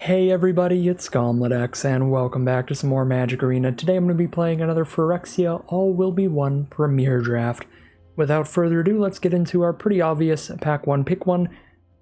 Hey everybody, it's GauntletX, and welcome back to some more Magic Arena. Today I'm going to be playing another Phyrexia All Will Be One Premier Draft. Without further ado, let's get into our pretty obvious Pack 1 Pick 1.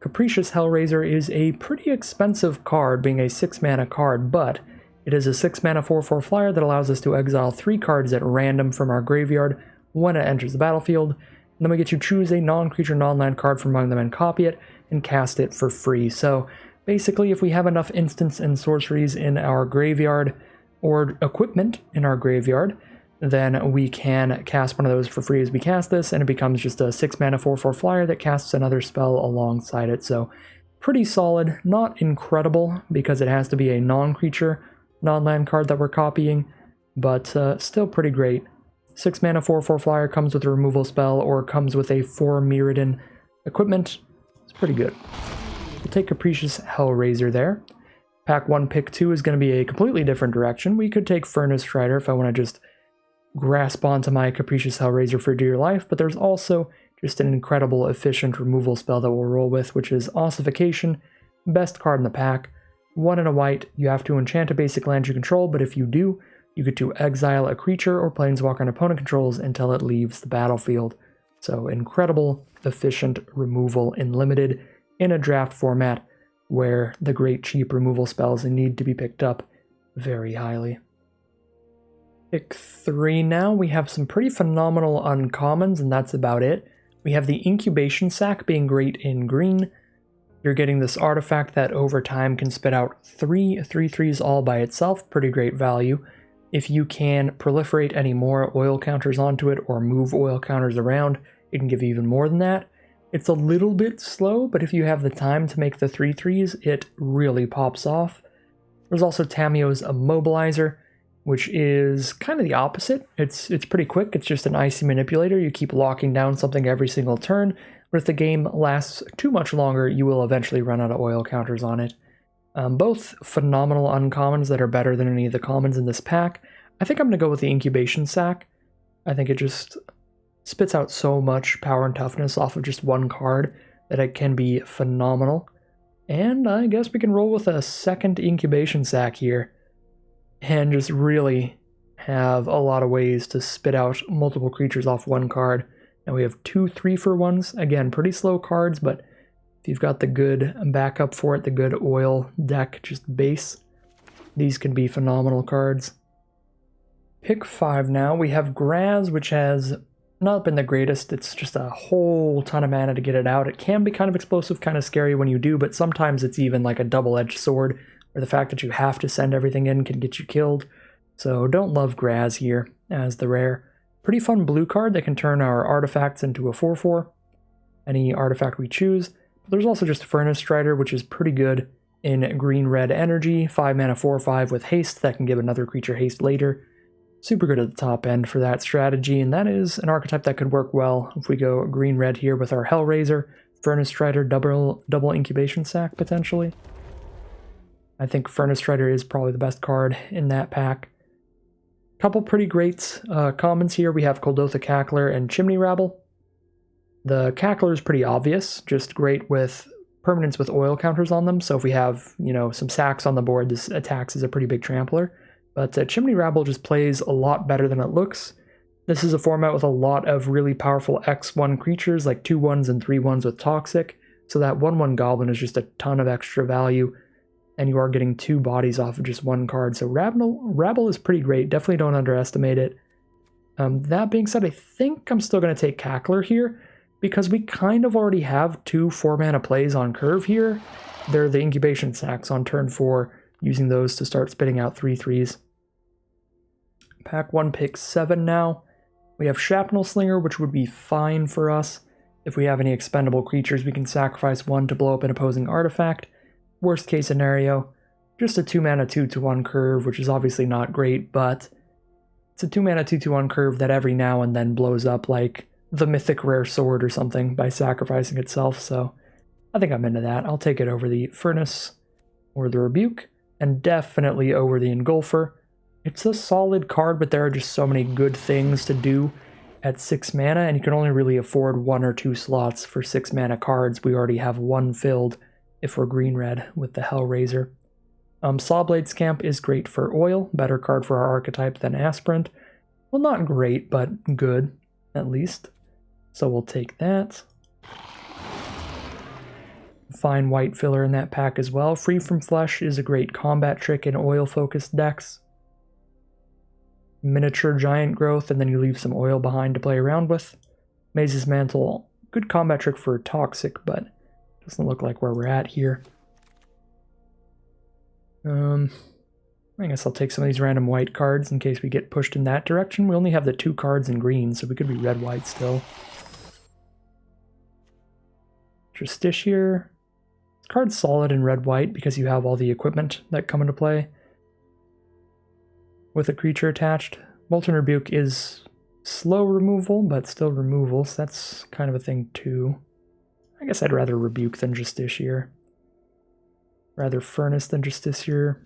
Capricious Hellraiser is a pretty expensive card, being a 6-mana card, but it is a 6-mana 4/4 flyer that allows us to exile 3 cards at random from our graveyard when it enters the battlefield, and then we get to choose a non-creature, non-land card from among them and copy it, and cast it for free. So basically, if we have enough instants and sorceries in our graveyard, or equipment in our graveyard, then we can cast one of those for free as we cast this, and it becomes just a 6-mana 4/4 flyer that casts another spell alongside it. So pretty solid, not incredible, because it has to be a non-creature, non-land card that we're copying, but still pretty great. 6-mana 4/4 flyer comes with a removal spell, or comes with a 4 Mirrodin equipment. It's pretty good. We'll take Capricious Hellraiser there. Pack 1 Pick 2 is going to be a completely different direction. We could take Furnace Strider if I want to just grasp onto my Capricious Hellraiser for dear life, but there's also just an incredible efficient removal spell that we'll roll with, which is Ossification, best card in the pack. 1 and a white, you have to enchant a basic land you control, but if you do, you get to exile a creature or planeswalker an opponent controls until it leaves the battlefield. So incredible, efficient removal in limited, in a draft format where the great cheap removal spells need to be picked up very highly. Pick 3 now. We have some pretty phenomenal uncommons, and that's about it. We have the Incubation Sac being great in green. You're getting this artifact that over time can spit out 3 3/3s all by itself. Pretty great value. If you can proliferate any more oil counters onto it or move oil counters around, it can give you even more than that. It's a little bit slow, but if you have the time to make the 3/3s, it really pops off. There's also Tamio's Immobilizer, which is kind of the opposite. It's pretty quick. It's just an icy manipulator. You keep locking down something every single turn, but if the game lasts too much longer, you will eventually run out of oil counters on it. Both phenomenal uncommons that are better than any of the commons in this pack. I think I'm going to go with the Incubation Sac. I think it just spits out so much power and toughness off of just one card that it can be phenomenal. And I guess we can roll with a second Incubation Sac here and just really have a lot of ways to spit out multiple creatures off one card. Now we have 2 3-for-1s. Again, pretty slow cards, but if you've got the good backup for it, the good oil deck, just base, these can be phenomenal cards. Pick 5 now. We have Graz, which has not been the greatest. It's just a whole ton of mana to get it out. It can be kind of explosive, kind of scary when you do, but sometimes it's even like a double-edged sword, where the fact that you have to send everything in can get you killed. So don't love Graz here as the rare. Pretty fun blue card that can turn our artifacts into a 4/4, any artifact we choose. But there's also just Furnace Strider, which is pretty good in green-red energy, 5 mana 4/5 with haste that can give another creature haste later. Super good at the top end for that strategy, and that is an archetype that could work well if we go green-red here with our Hellraiser, Furnace Strider, double Incubation Sac potentially. I think Furnace Strider is probably the best card in that pack. Couple pretty great commons here. We have Coldotha Cackler and Chimney Rabble. The Cackler is pretty obvious, just great with permanents with oil counters on them, so if we have, some sacks on the board, this attacks as a pretty big trampler. But Chimney Rabble just plays a lot better than it looks. This is a format with a lot of really powerful X1 creatures, like 2/1s and 3/1s with Toxic, so that 1/1 Goblin is just a ton of extra value, and you are getting 2 bodies off of just 1 card. So Rabble is pretty great, definitely don't underestimate it. That being said, I think I'm still going to take Cackler here, because we kind of already have 2 4-mana plays on curve here. They're the Incubation Sacs on turn 4, using those to start spitting out 3/3s. Pack 1 Pick 7 now. We have Shrapnel Slinger, which would be fine for us. If we have any expendable creatures, we can sacrifice 1 to blow up an opposing artifact. Worst case scenario, just a 2-mana 2/1 curve, which is obviously not great, but it's a 2-mana 2/1 curve that every now and then blows up like the Mythic Rare Sword or something by sacrificing itself, so I think I'm into that. I'll take it over the Furnace or the Rebuke, and definitely over the Engulfer. It's a solid card, but there are just so many good things to do at 6 mana, and you can only really afford 1 or 2 slots for 6 mana cards. We already have 1 filled if we're green-red with the Hellraiser. Sawblade Scamp is great for oil, better card for our archetype than Aspirant. Well, not great, but good, at least. So we'll take that. Fine white filler in that pack as well. Free from Flesh is a great combat trick in oil-focused decks. Miniature Giant Growth, and then you leave some oil behind to play around with. Maze's Mantle, good combat trick for Toxic, but doesn't look like where we're at here. I guess I'll take some of these random white cards in case we get pushed in that direction. We only have the 2 cards in green, so we could be red-white still. Justiciar. This card's solid in red-white because you have all the equipment that come into play with a creature attached. Molten Rebuke is slow removal, but still removal, so that's kind of a thing too. I guess I'd rather Rebuke than Justiciar. Rather Furnace than Justiciar.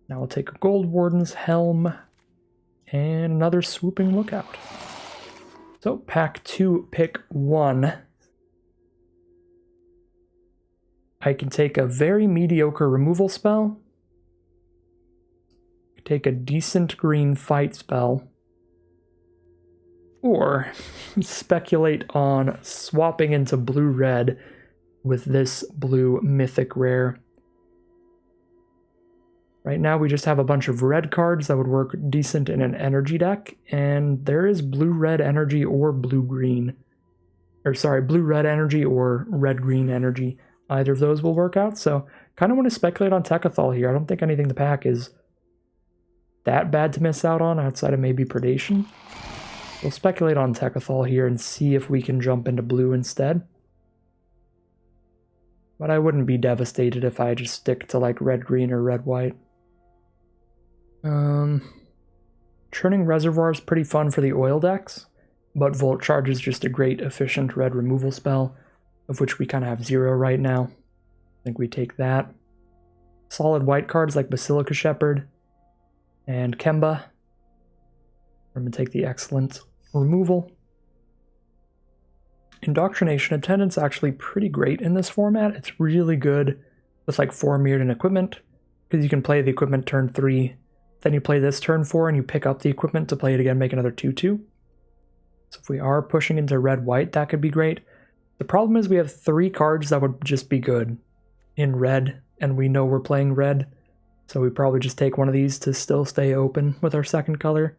Now we'll take a Gold Warden's Helm and another Swooping Lookout. So pack 2, pick 1. I can take a very mediocre removal spell, take a decent green fight spell, or speculate on swapping into blue-red with this blue mythic rare. Right now we just have a bunch of red cards that would work decent in an energy deck, and there is blue-red energy or blue-green. Or sorry, blue-red energy or red-green energy. Either of those will work out, so kind of want to speculate on Tekkathol here. I don't think anything in the pack is that bad to miss out on outside of maybe Predation. We'll speculate on Tekkathol here and see if we can jump into blue instead. But I wouldn't be devastated if I just stick to like red-green or red-white. Churning Reservoir is pretty fun for the oil decks, but Volt Charge is just a great efficient red removal spell, of which we kind of have 0 right now. I think we take that. Solid white cards like Basilica Shepherd and Kemba. I'm going to take the excellent removal. Indoctrination Attendant's actually pretty great in this format. It's really good with like 4 Mirrodin equipment, because you can play the equipment turn 3, then you play this turn 4 and you pick up the equipment to play it again, make another 2/2. So if we are pushing into red-white, that could be great. The problem is we have 3 cards that would just be good in red, and we know we're playing red, so we probably just take one of these to still stay open with our second color.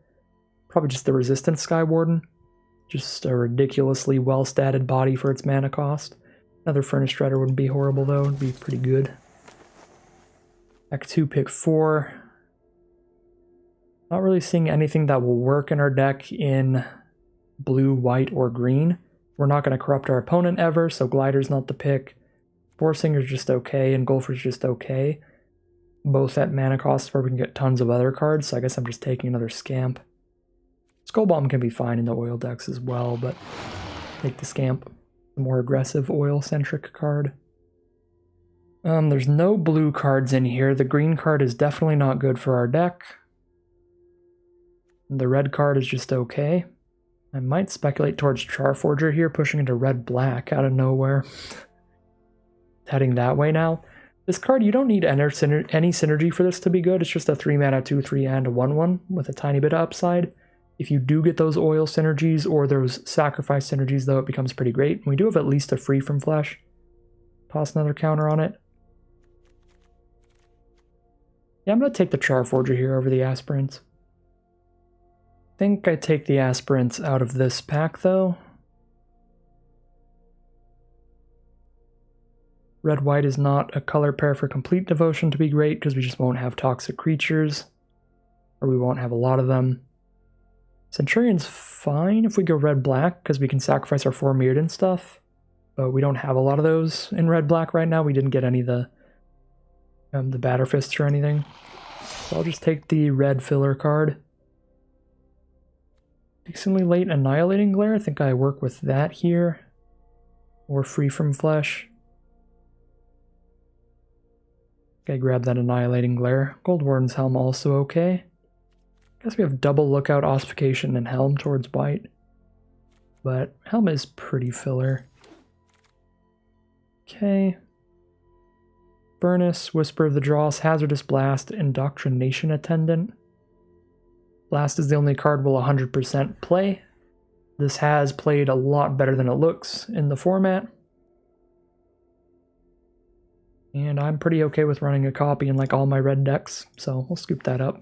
Probably just the Resistance Sky Warden. Just a ridiculously well-statted body for its mana cost. Another Furnace Shredder wouldn't be horrible though, it'd be pretty good. Pack 2, pick 4. Not really seeing anything that will work in our deck in blue, white, or green. We're not going to corrupt our opponent ever, so Glider's not the pick. Boarsinger's just okay, and Golfer's just okay. Both at mana costs where we can get tons of other cards, so I guess I'm just taking another Scamp. Skull Bomb can be fine in the oil decks as well, but take the Scamp, the more aggressive oil-centric card. There's no blue cards in here. The green card is definitely not good for our deck. The red card is just okay. I might speculate towards Charforger here, pushing into red-black out of nowhere. Heading that way now. This card, you don't need any synergy for this to be good. It's just a 3-mana 2/3 and a 1/1 with a tiny bit of upside. If you do get those oil synergies or those sacrifice synergies, though, it becomes pretty great. We do have at least a Free from Flesh. Toss another counter on it. Yeah, I'm going to take the Charforger here over the Aspirants. I think I take the Aspirants out of this pack, though. Red-white is not a color pair for Complete Devotion to be great, because we just won't have toxic creatures. Or we won't have a lot of them. Centurion's fine if we go red-black, because we can sacrifice our 4 Mirrodin stuff. But we don't have a lot of those in red-black right now. We didn't get any of the Batterfists or anything. So I'll just take the red filler card. Decently late Annihilating Glare. I think I work with that here. Or Free from Flesh. Okay, grab that Annihilating Glare. Gold Warden's Helm also okay. Guess we have double Lookout, Ossification, and Helm towards white. But Helm is pretty filler. Okay. Furnace, Whisper of the Dross, Hazardous Blast, Indoctrination Attendant. Blast is the only card we'll 100% play. This has played a lot better than it looks in the format. And I'm pretty okay with running a copy in like all my red decks, so we'll scoop that up.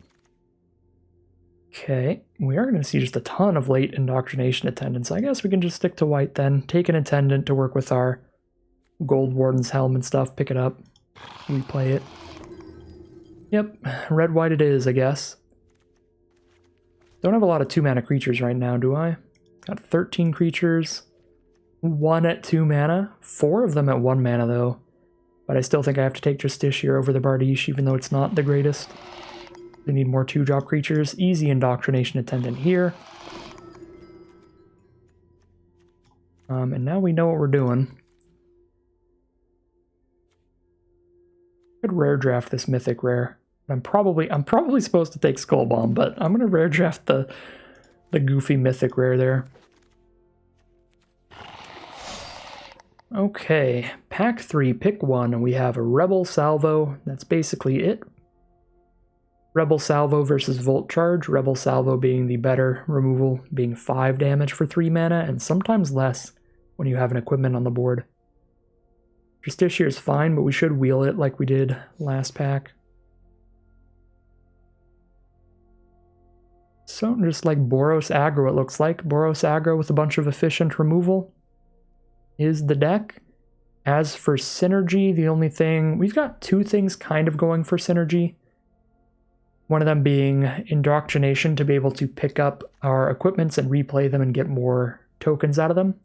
Okay, we are going to see just a ton of late Indoctrination Attendants. I guess we can just stick to white then. Take an Attendant to work with our Gold Warden's Helm and stuff. Pick it up. Replay it. Yep, red-white it is, I guess. Don't have a lot of 2-mana creatures right now, do I? Got 13 creatures. 1 at 2 mana. 4 of them at 1 mana, though. But I still think I have to take Justiciar over the Bardiche, even though it's not the greatest. We need more 2-drop creatures. Easy Indoctrination Attendant here. And now we know what we're doing. Could rare draft this mythic rare. I'm probably supposed to take Skull Bomb, but I'm gonna rare draft the goofy mythic rare there. Okay, pack 3, pick 1, and we have a Rebel Salvo. That's basically it. Rebel Salvo versus Volt Charge. Rebel Salvo being the better removal, being 5 damage for 3 mana, and sometimes less when you have an equipment on the board. Justiciar is fine, but we should wheel it like we did last pack. So just like Boros Aggro it looks like. Boros Aggro with a bunch of efficient removal is the deck. As for synergy, the only thing... We've got 2 things kind of going for synergy. One of them being Indoctrination to be able to pick up our equipments and replay them and get more tokens out of them.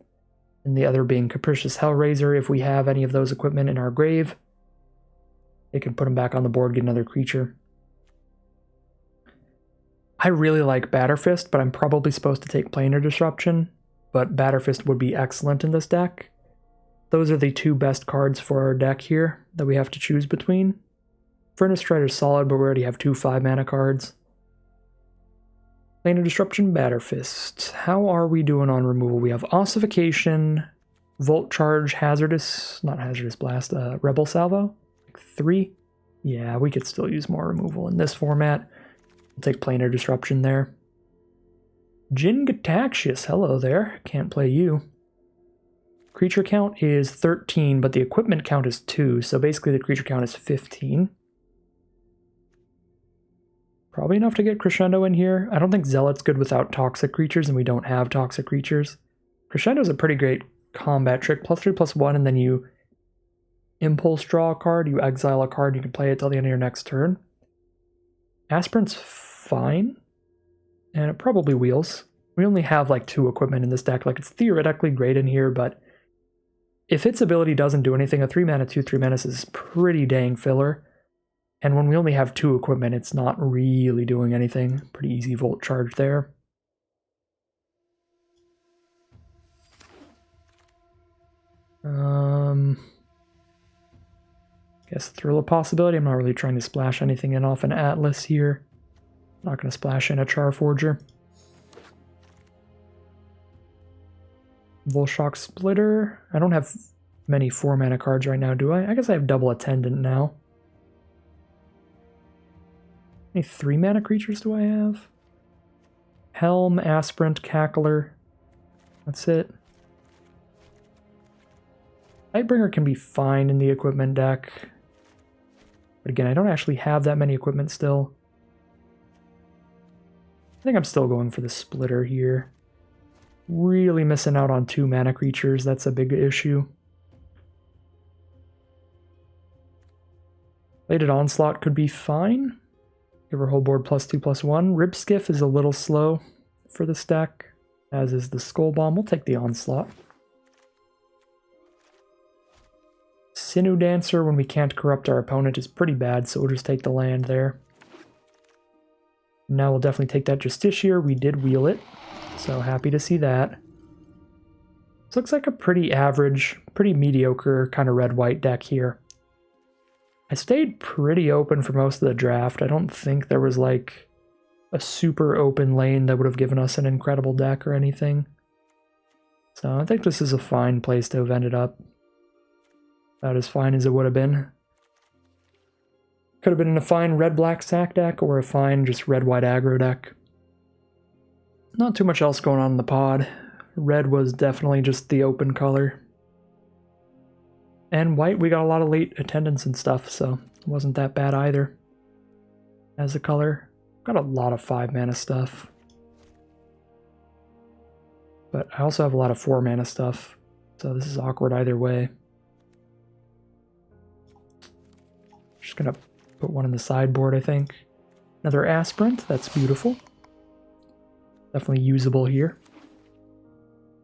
And the other being Capricious Hellraiser. If we have any of those equipment in our grave, they can put them back on the board, get another creature. I really like Batterfist, but I'm probably supposed to take Planar Disruption. But Batterfist would be excellent in this deck. Those are the 2 best cards for our deck here that we have to choose between. Furnace Strider's solid, but we already have 2 5-mana cards. Planar Disruption, Batterfist. How are we doing on removal? We have Ossification, Volt Charge, not Hazardous Blast, Rebel Salvo. Like 3? Yeah, we could still use more removal in this format. We'll take Planar Disruption there. Jin-Gataxius, hello there. Can't play you. Creature count is 13, but the equipment count is 2, so basically the creature count is 15. Probably enough to get Crescendo in here. I don't think Zealot's good without toxic creatures, and we don't have toxic creatures. Crescendo's a pretty great combat trick. +3/+1, and then you impulse draw a card, you exile a card, you can play it till the end of your next turn. Aspirant's fine, and it probably wheels. We only have like 2 equipment in this deck. Like, it's theoretically great in here, but if its ability doesn't do anything, a 3-mana, 2/3 menace is pretty dang filler. And when we only have 2 equipment, it's not really doing anything. Pretty easy Volt Charge there. Guess Thrill a possibility. I'm not really trying to splash anything in off an Atlas here. Not going to splash in a Charforger. Volshock Splitter. I don't have many 4-mana cards right now, do I? I guess I have Double Attendant now. How many 3-mana creatures do I have? Helm, Aspirant, Cackler. That's it. Lightbringer can be fine in the equipment deck. But again, I don't actually have that many equipment still. I think I'm still going for the Splitter here. Really missing out on 2-mana creatures. That's a big issue. Bladed Onslaught could be fine. Give her whole board +2/+1. Ribskiff is a little slow for this deck, as is the Skull Bomb. We'll take the Onslaught. Sinew Dancer, when we can't corrupt our opponent, is pretty bad, so we'll just take the land there. Now we'll definitely take that Justiciar. We did wheel it, so happy to see that. This looks like a pretty average, pretty mediocre kind of red-white deck here. I stayed pretty open for most of the draft. I don't think there was like a super open lane that would have given us an incredible deck or anything. So I think this is a fine place to have ended up. About as fine as it would have been. Could have been in a fine red-black sack deck or a fine just red-white aggro deck. Not too much else going on in the pod. Red was definitely just the open color. And white, we got a lot of late attendance and stuff, so it wasn't that bad either. As a color, got a lot of 5-mana stuff. But I also have a lot of 4-mana stuff, so this is awkward either way. Just gonna put one in the sideboard, I think. Another Aspirant, that's beautiful. Definitely usable here.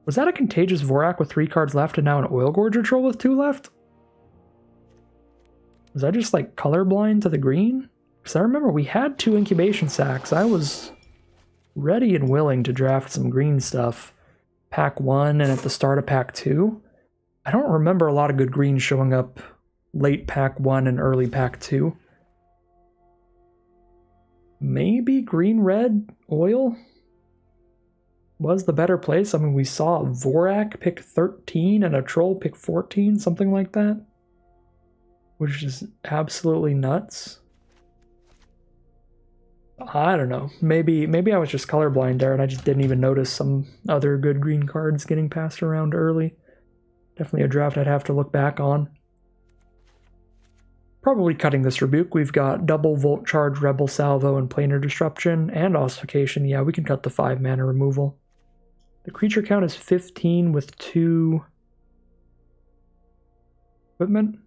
Was that a Contagious Vorak with 3 cards left and now an Oil Gorger Troll with 2 left? Was I just like colorblind to the green? Because I remember we had 2 Incubation Sacks. I was ready and willing to draft some green stuff. Pack 1 and at the start of Pack 2. I don't remember a lot of good green showing up late Pack 1 and early Pack 2. Maybe green-red oil was the better place. I mean, we saw Vorak pick 13 and a Troll pick 14, something like that. Which is absolutely nuts. I don't know. Maybe I was just colorblind there and I just didn't even notice some other good green cards getting passed around early. Definitely a draft I'd have to look back on. Probably cutting this Rebuke. We've got double Volt Charge, Rebel Salvo, and Planar Disruption, and Ossification. Yeah, we can cut the 5-mana removal. The creature count is 15 with 2 equipment.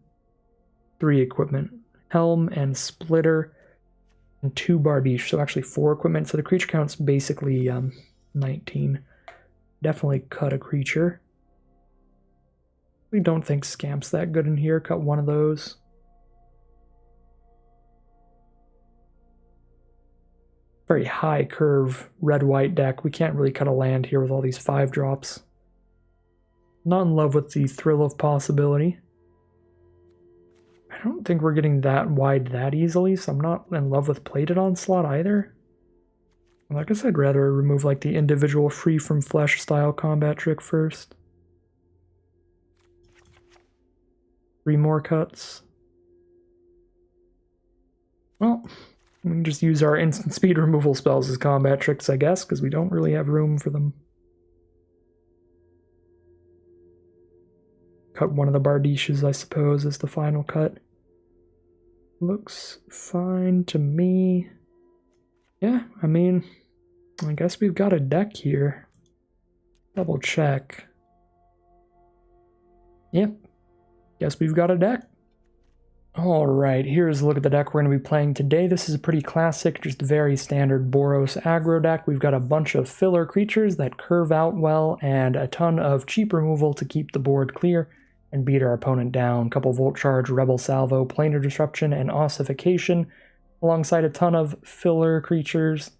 3 equipment. Helm and Splitter, and 2 Bardiche, so actually 4 equipment. So the creature count's basically 19. Definitely cut a creature. We don't think Scamp's that good in here. Cut one of those. Very high curve red-white deck. We can't really cut a land here with all these 5-drops. Not in love with the Thrill of Possibility. I don't think we're getting that wide that easily, so I'm not in love with Plated Onslaught either. I guess I'd rather remove like the individual Free from Flesh style combat trick first. 3 more cuts. Well, we can just use our instant speed removal spells as combat tricks, I guess, because we don't really have room for them. Cut one of the Bardiches, I suppose, as the final cut. Looks fine to me. Yeah, I mean, I guess we've got a deck here. Double check. Yep, guess we've got a deck. Alright, here's a look at the deck we're going to be playing today. This is a pretty classic, just very standard Boros aggro deck. We've got a bunch of filler creatures that curve out well, and a ton of cheap removal to keep the board clear and beat our opponent down. Couple Volt Charge, Rebel Salvo, Planar Disruption, and Ossification, alongside a ton of filler creatures.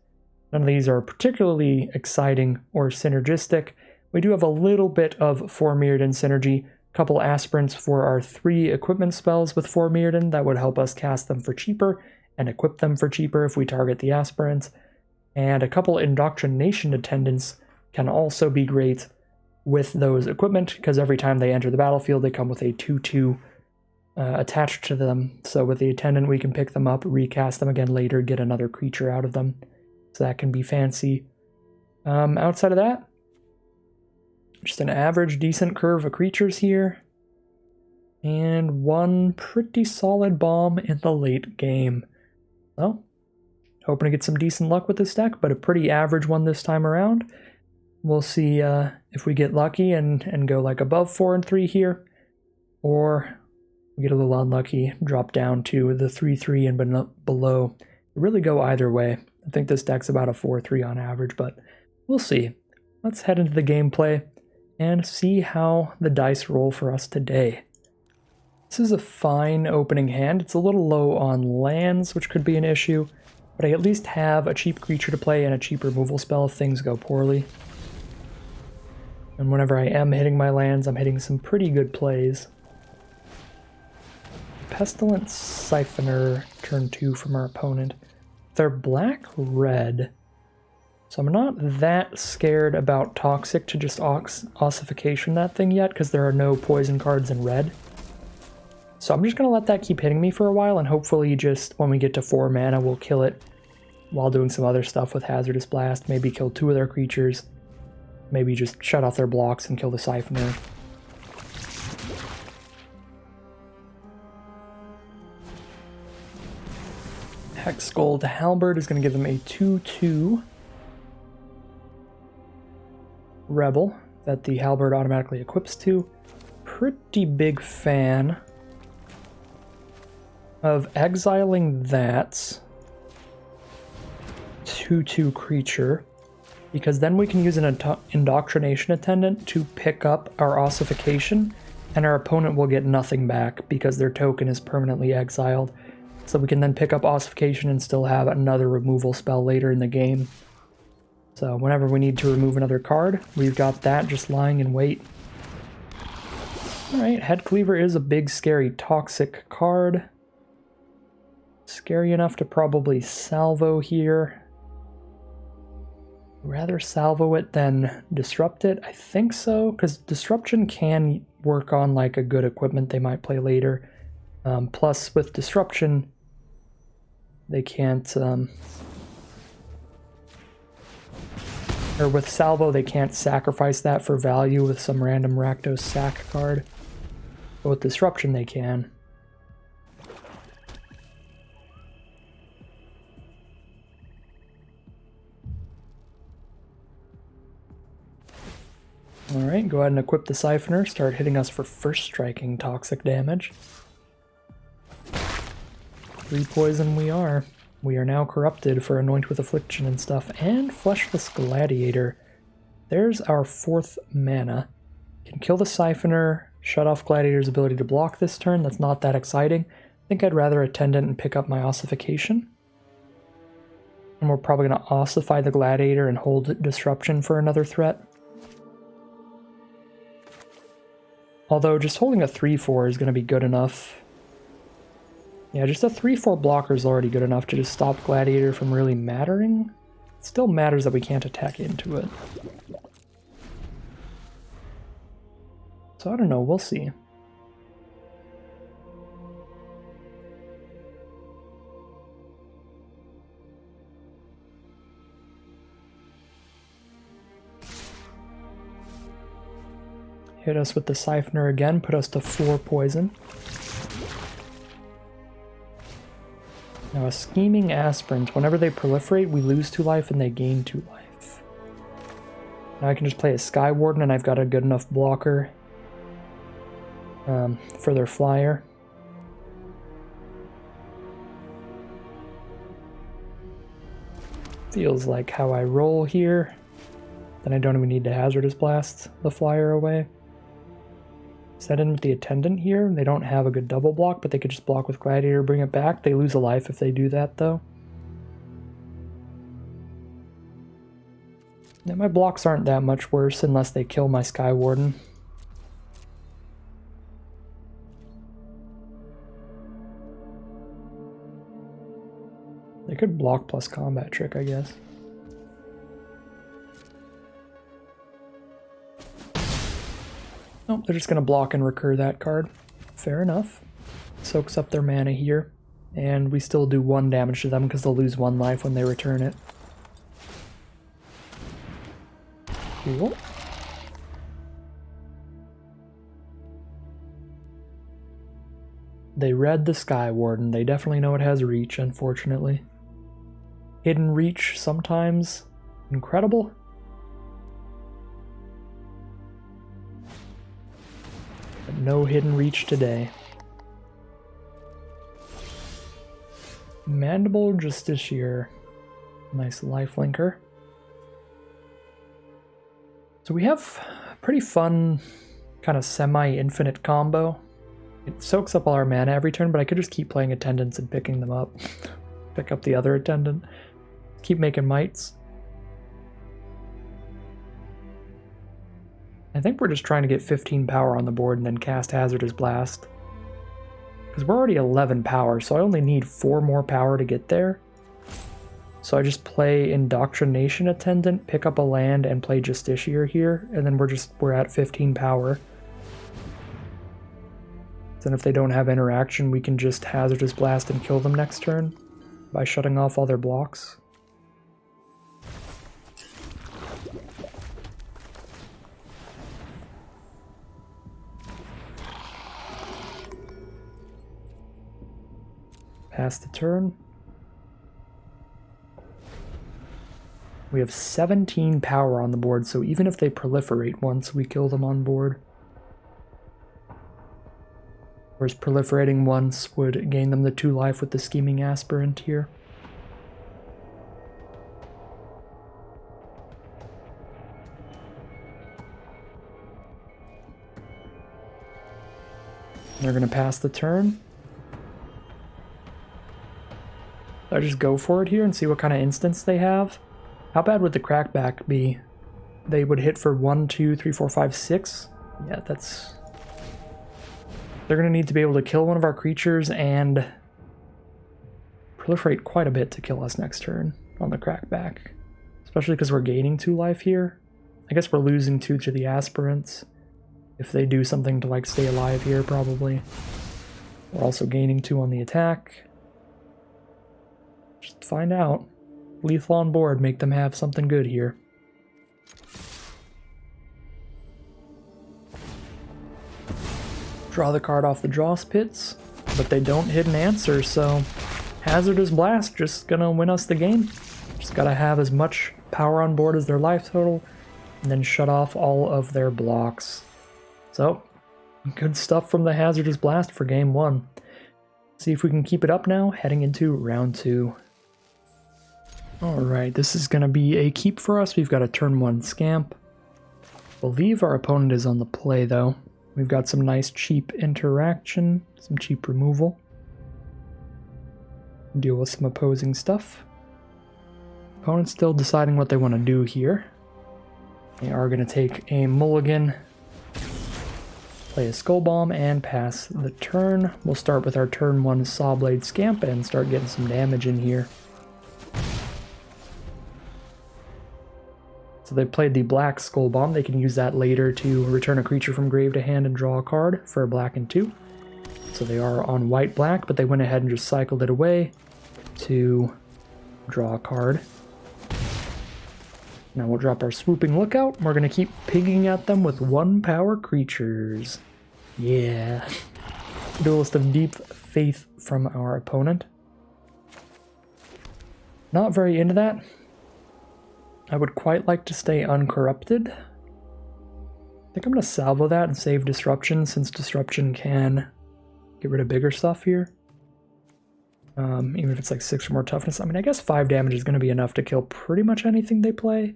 None of these are particularly exciting or synergistic. We do have a little bit of 4 Mirrodin synergy. Couple Aspirants for our 3 equipment spells with 4 Mirrodin that would help us cast them for cheaper and equip them for cheaper if we target the Aspirants. And a couple Indoctrination Attendants can also be great with those equipment, because every time they enter the battlefield they come with a 2/2 attached to them. So with the Attendant we can pick them up, recast them again later, get another creature out of them. So that can be fancy. Outside of that, just an average decent curve of creatures here. And one pretty solid bomb in the late game. Well, hoping to get some decent luck with this deck, but a pretty average one this time around. We'll see if we get lucky and go like above 4 and 3 here, or we get a little unlucky, drop down to the 3/3 and below. Really go either way. I think this deck's about a 4/3 on average, but we'll see. Let's head into the gameplay and see how the dice roll for us today. This is a fine opening hand. It's a little low on lands, which could be an issue, but I at least have a cheap creature to play and a cheap removal spell if things go poorly. And whenever I am hitting my lands, I'm hitting some pretty good plays. Pestilent Siphoner, turn 2 from our opponent. They're black-red, so I'm not that scared about Toxic to just Ossification that thing yet, because there are no poison cards in red. So I'm just going to let that keep hitting me for a while, and hopefully just when we get to 4 mana, we'll kill it while doing some other stuff with Hazardous Blast. Maybe kill 2 of their creatures. Maybe just shut off their blocks and kill the Siphoner. Hex Gold Halberd is going to give them a 2/2 Rebel that the Halberd automatically equips to. Pretty big fan of exiling that 2/2 creature, because then we can use an Indoctrination Attendant to pick up our Ossification, and our opponent will get nothing back because their token is permanently exiled. So we can then pick up Ossification and still have another removal spell later in the game. So whenever we need to remove another card, we've got that just lying in wait. Alright, Head Cleaver is a big, scary, toxic card. Scary enough to probably salvo here. Rather salvo it than disrupt it? I think so, because disruption can work on like a good equipment they might play later. Plus, with disruption, they can't... or with salvo, they can't sacrifice that for value with some random Rakdos sack card. But with disruption, they can. Alright, go ahead and equip the Siphoner, start hitting us for first striking toxic damage. 3 poison we are. We are now corrupted for Anoint with Affliction and stuff, and Fleshless Gladiator. There's our 4th mana. Can kill the Siphoner, shut off Gladiator's ability to block this turn. That's not that exciting. I think I'd rather Attendant and pick up my Ossification. And we're probably going to Ossify the Gladiator and hold Disruption for another threat. Although just holding a 3/4 is going to be good enough. Yeah, just a 3/4 blocker is already good enough to just stop Gladiator from really mattering. It still matters that we can't attack into it. So I don't know, we'll see. Hit us with the Siphoner again, put us to 4 poison. Now a Scheming Aspirant, whenever they proliferate, we lose 2 life and they gain 2 life. Now I can just play a Sky Warden and I've got a good enough blocker for their flyer. Feels like how I roll here. Then I don't even need to Hazardous Blast the flyer away. Set in with the Attendant here. They don't have a good double block, but they could just block with Gladiator, bring it back. They lose a life if they do that, though. Now, my blocks aren't that much worse unless they kill my Sky Warden. They could block plus combat trick, I guess. Nope, they're just going to block and recur that card. Fair enough. Soaks up their mana here. And we still do 1 damage to them because they'll lose 1 life when they return it. Cool. They read the Sky Warden. They definitely know it has reach, unfortunately. Hidden reach sometimes. Incredible. But no hidden reach today. Mandible Justiciar. Nice lifelinker. So we have a pretty fun kind of semi-infinite combo. It soaks up all our mana every turn, but I could just keep playing Attendants and picking them up. Pick up the other Attendant. Keep making mites. I think we're just trying to get 15 power on the board and then cast Hazardous Blast. Because we're already 11 power, so I only need 4 more power to get there. So I just play Indoctrination Attendant, pick up a land, and play Justiciar here, and then we're at 15 power. and if they don't have interaction, we can just Hazardous Blast and kill them next turn by shutting off all their blocks. Pass the turn. We have 17 power on the board, so even if they proliferate once, we kill them on board. Whereas proliferating once would gain them the 2 life with the Scheming Aspirant here. They're going to pass the turn. I just go for it here and see what kind of instance they have. How bad would the crackback be? They would hit for 1, 2, 3, 4, 5, 6. Yeah, that's... They're going to need to be able to kill one of our creatures and proliferate quite a bit to kill us next turn on the crackback. Especially because we're gaining 2 life here. I guess we're losing 2 to the aspirants. If they do something to like stay alive here, probably. We're also gaining 2 on the attack. Just find out. Lethal on board, make them have something good here. Draw the card off the draw pits, but they don't hit an answer, so Hazardous Blast just gonna win us the game. Just gotta have as much power on board as their life total, and then shut off all of their blocks. So, good stuff from the Hazardous Blast for game 1. See if we can keep it up now, heading into round 2. Alright, this is gonna be a keep for us. We've got a turn 1 Scamp. Believe our opponent is on the play though. We've got some nice cheap interaction, some cheap removal. Deal with some opposing stuff. Opponent's still deciding what they want to do here. They are going to take a mulligan, play a Skull Bomb, and pass the turn. We'll start with our turn 1 Sawblade Scamp and start getting some damage in here. So they played the black Skull Bomb. They can use that later to return a creature from grave to hand and draw a card for a black and 2. So they are on white-black, but they went ahead and just cycled it away to draw a card. Now we'll drop our Swooping Lookout. We're going to keep pinging at them with 1-power creatures. Yeah. Duelist of Deep Faith from our opponent. Not very into that. I would quite like to stay uncorrupted. I think I'm going to salvo that and save Disruption, since Disruption can get rid of bigger stuff here. Even if it's like 6 or more toughness. I mean, I guess 5 damage is going to be enough to kill pretty much anything they play.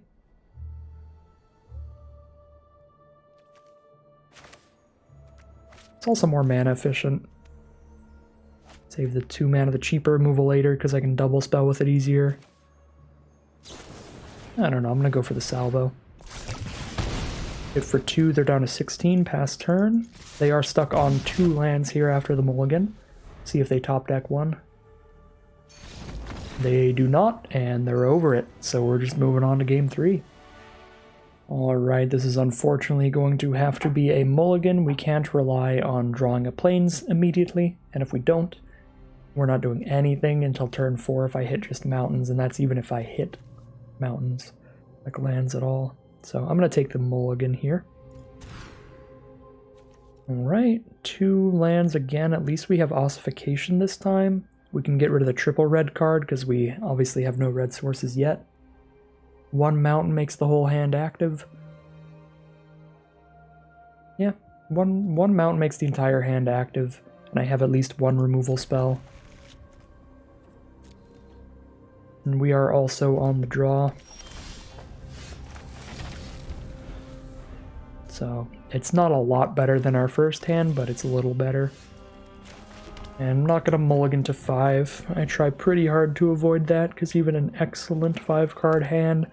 It's also more mana efficient. Save the 2 mana, the cheaper removal later, because I can double spell with it easier. I don't know, I'm going to go for the salvo. Hit for 2, they're down to 16, pass turn. They are stuck on 2 lands here after the mulligan. See if they top deck 1. They do not, and they're over it, so we're just moving on to game 3. Alright, this is unfortunately going to have to be a mulligan. We can't rely on drawing a plains immediately, and if we don't, we're not doing anything until turn 4 if I hit just mountains, and that's even if I hit mountains, like lands at all. So I'm going to take the mulligan here. Alright, 2 lands again. At least we have Ossification this time. We can get rid of the triple red card because we obviously have no red sources yet. 1 mountain makes the whole hand active. Yeah, one mountain makes the entire hand active, and I have at least 1 removal spell. And we are also on the draw. So it's not a lot better than our first hand, but it's a little better. And I'm not going to mulligan to 5. I try pretty hard to avoid that, because even an excellent 5-card hand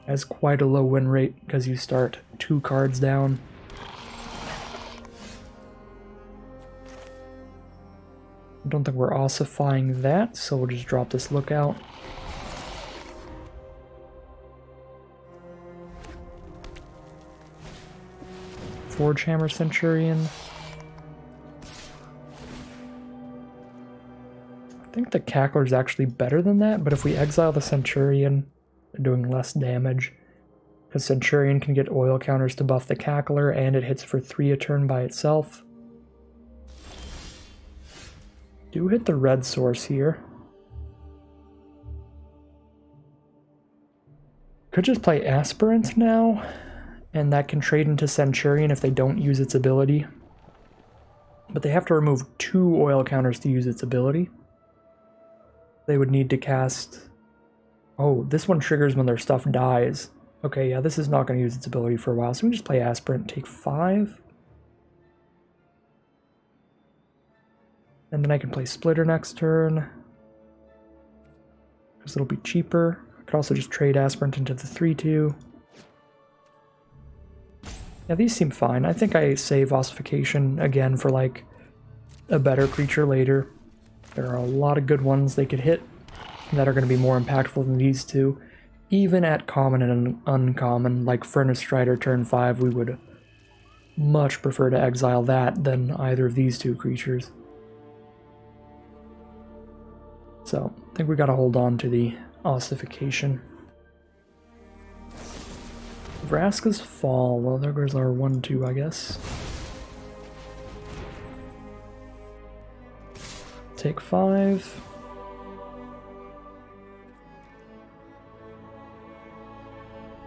has quite a low win rate, because you start 2 cards down. I don't think we're ossifying that, so we'll just drop this Lookout. Forgehammer Centurion. think the Cackler's actually better than that, but if we exile the Centurion, they're doing less damage. Because Centurion can get oil counters to buff the Cackler, and it hits for 3 a turn by itself. Do hit the red source here. Could just play Aspirant now, and that can trade into Centurion if they don't use its ability. But they have to remove 2 oil counters to use its ability. They would need to cast... Oh, this one triggers when their stuff dies. Okay, yeah, this is not going to use its ability for a while, so we can just play Aspirant, take 5. And then I can play Splitter next turn, because it'll be cheaper. I could also just trade Aspirant into the 3-2. Yeah, these seem fine. I think I save Ossification again for, like, a better creature later. There are a lot of good ones they could hit that are going to be more impactful than these two. Even at common and uncommon, like Furnace Strider turn 5, we would much prefer to exile that than either of these two creatures. So, I think we gotta hold on to the Ossification. Vraska's Fall. Well, there goes our 1-2, I guess. Take 5.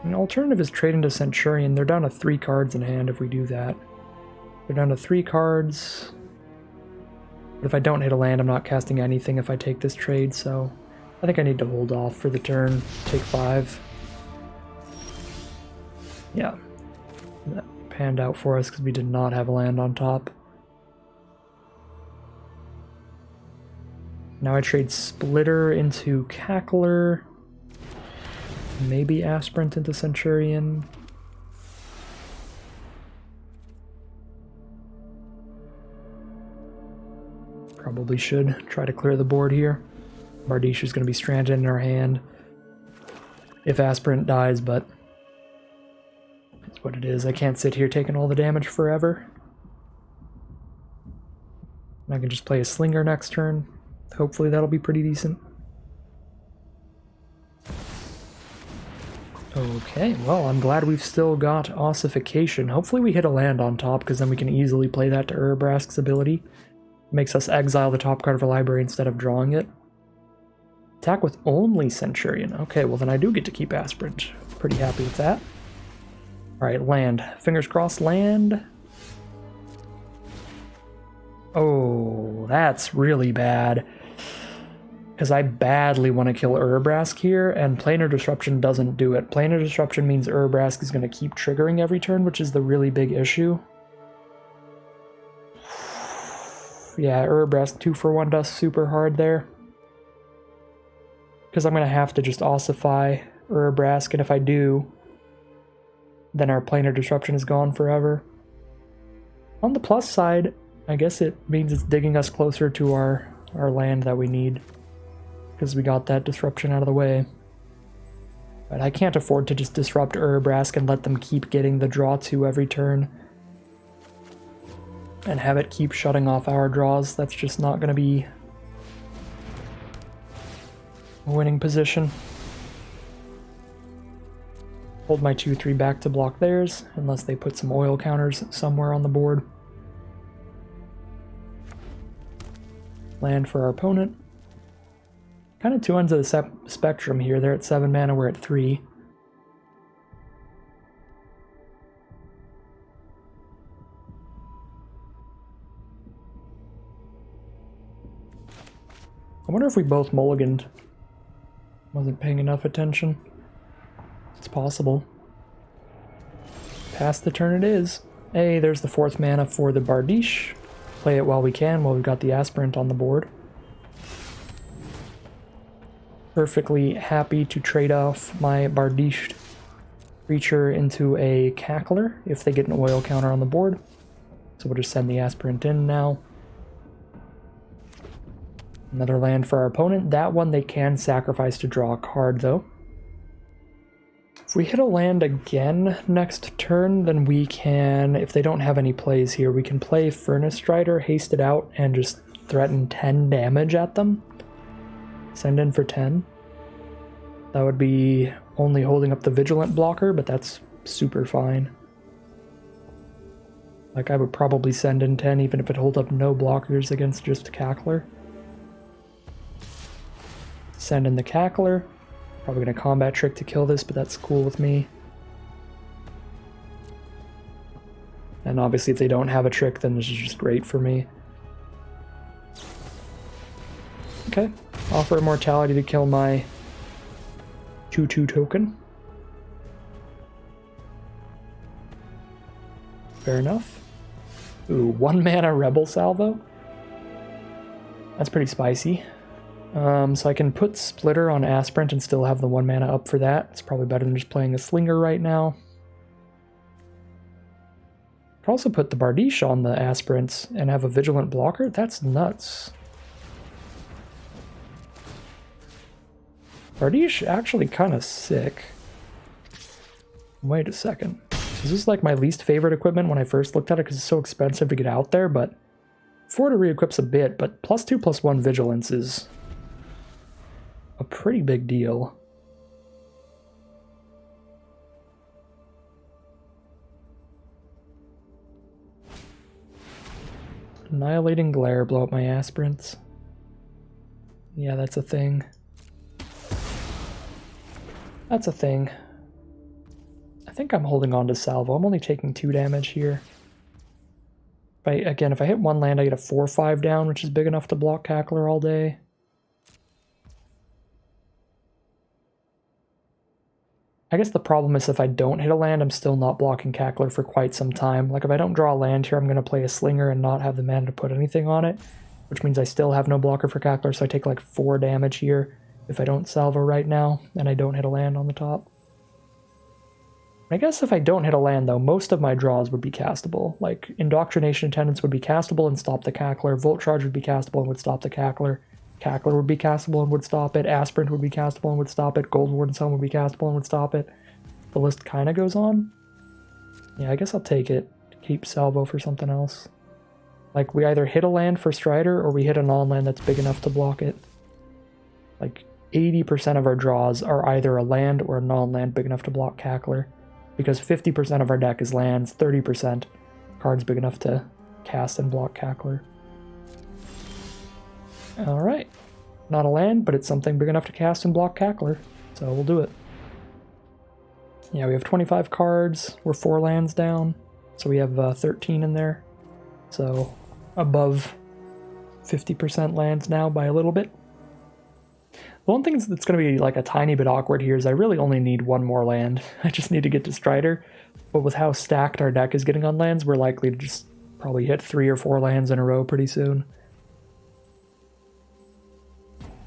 An alternative is trade into Centurion. They're down to 3 cards in hand if we do that. They're down to 3 cards. But if I don't hit a land, I'm not casting anything if I take this trade, so I think I need to hold off for the turn. Take 5. Yeah. That panned out for us because we did not have a land on top. Now I trade Splitter into Cackler. Maybe Aspirant into Centurion. Probably should try to clear the board here. Bardiche is going to be stranded in our hand if Aspirant dies, but that's what it is. I can't sit here taking all the damage forever. And I can just play a Slinger next turn. Hopefully that'll be pretty decent. Okay, well, I'm glad we've still got Ossification. Hopefully we hit a land on top, because then we can easily play that to Urabrask's ability. Makes us exile the top card of our library instead of drawing it. Attack with only Centurion. Okay, well then I do get to keep Aspirant. Pretty happy with that. Alright, land. Fingers crossed, land. Oh, that's really bad. Because I badly want to kill Urabrask here, and Planar Disruption doesn't do it. Planar Disruption means Urabrask is going to keep triggering every turn, which is the really big issue. Yeah, Urabrask 2-for-1 does super hard there. Because I'm going to have to just ossify Urabrask, and if I do, then our Planar Disruption is gone forever. On the plus side, I guess it means it's digging us closer to our land that we need. Because we got that disruption out of the way. But I can't afford to just disrupt Urabrask and let them keep getting the draw 2 every turn. And have it keep shutting off our draws. That's just not going to be a winning position. Hold my 2-3 back to block theirs, unless they put some oil counters somewhere on the board. Land for our opponent. Kind of two ends of the spectrum here. They're at 7 mana, we're at 3. I wonder if we both mulliganed. Wasn't paying enough attention. It's possible. Pass the turn it is. Hey, there's the 4th mana for the Bardiche. Play it while we can, while we've got the Aspirant on the board. Perfectly happy to trade off my Bardiche creature into a Cackler if they get an oil counter on the board. So we'll just send the Aspirant in now. Another land for our opponent. That one they can sacrifice to draw a card, though. If we hit a land again next turn, then we can, if they don't have any plays here, we can play Furnace Strider, haste it out, and just threaten 10 damage at them. Send in for 10. That would be only holding up the Vigilant blocker, but that's super fine. Like, I would probably send in 10 even if it holds up no blockers against just Cackler. Send in the Cackler. Probably going to combat trick to kill this, but that's cool with me. And obviously if they don't have a trick, then this is just great for me. Okay, offer Immortality to kill my 2/2 token. Fair enough. Ooh, 1 mana Rebel Salvo. That's pretty spicy. So I can put Splitter on Aspirant and still have the 1 mana up for that. It's probably better than just playing a Slinger right now. Could also put the Bardiche on the Aspirants and have a Vigilant blocker. That's nuts. Bardiche actually kind of sick. Wait a second. This is like my least favorite equipment when I first looked at it because it's so expensive to get out there, but 4 to re-equips a bit, but +2/+1 Vigilance is a pretty big deal. Annihilating Glare, blow up my Aspirants. Yeah, that's a thing. That's a thing. I think I'm holding on to Salvo. I'm only taking 2 damage here. Again, if I hit 1 land, I get a 4/5 down, which is big enough to block Cackler all day. I guess the problem is if I don't hit a land, I'm still not blocking Cackler for quite some time. Like if I don't draw a land here, I'm going to play a Slinger and not have the mana to put anything on it, which means I still have no blocker for Cackler, so I take like 4 damage here if I don't Salvo right now, and I don't hit a land on the top. I guess if I don't hit a land, though, most of my draws would be castable. Like, Indoctrination Attendants would be castable and stop the Cackler, Volt Charge would be castable and would stop the Cackler, Cackler would be castable and would stop it, Aspirant would be castable and would stop it, Gold Warden's Helm would be castable and would stop it. The list kind of goes on. Yeah, I guess I'll take it. Keep Salvo for something else. Like, we either hit a land for Strider, or we hit a non-land that's big enough to block it. Like, 80% of our draws are either a land or a non-land big enough to block Cackler. Because 50% of our deck is lands, 30% cards big enough to cast and block Cackler. Alright. Not a land, but it's something big enough to cast and block Cackler. So we'll do it. Yeah, we have 25 cards. We're 4 lands down. So we have 13 in there. So above 50% lands now by a little bit. The one thing that's going to be like a tiny bit awkward here is I really only need 1 more land. I just need to get to Strider. But with how stacked our deck is getting on lands, we're likely to just probably hit 3 or 4 lands in a row pretty soon.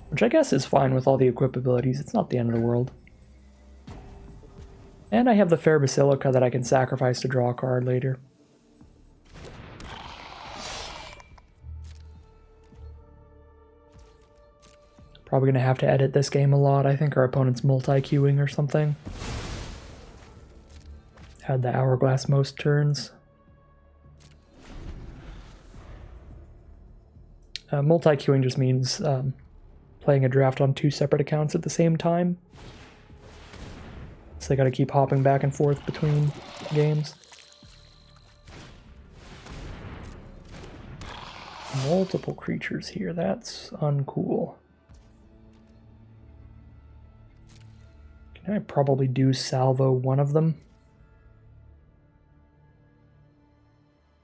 Which I guess is fine with all the equip abilities. It's not the end of the world. And I have the Fair Basilica that I can sacrifice to draw a card later. Probably going to have to edit this game a lot. I think our opponent's multi-queuing or something. Had the Hourglass most turns. Multi-queuing just means playing a draft on 2 separate accounts at the same time. So they got to keep hopping back and forth between games. Multiple creatures here, that's uncool. Can I probably do Salvo one of them?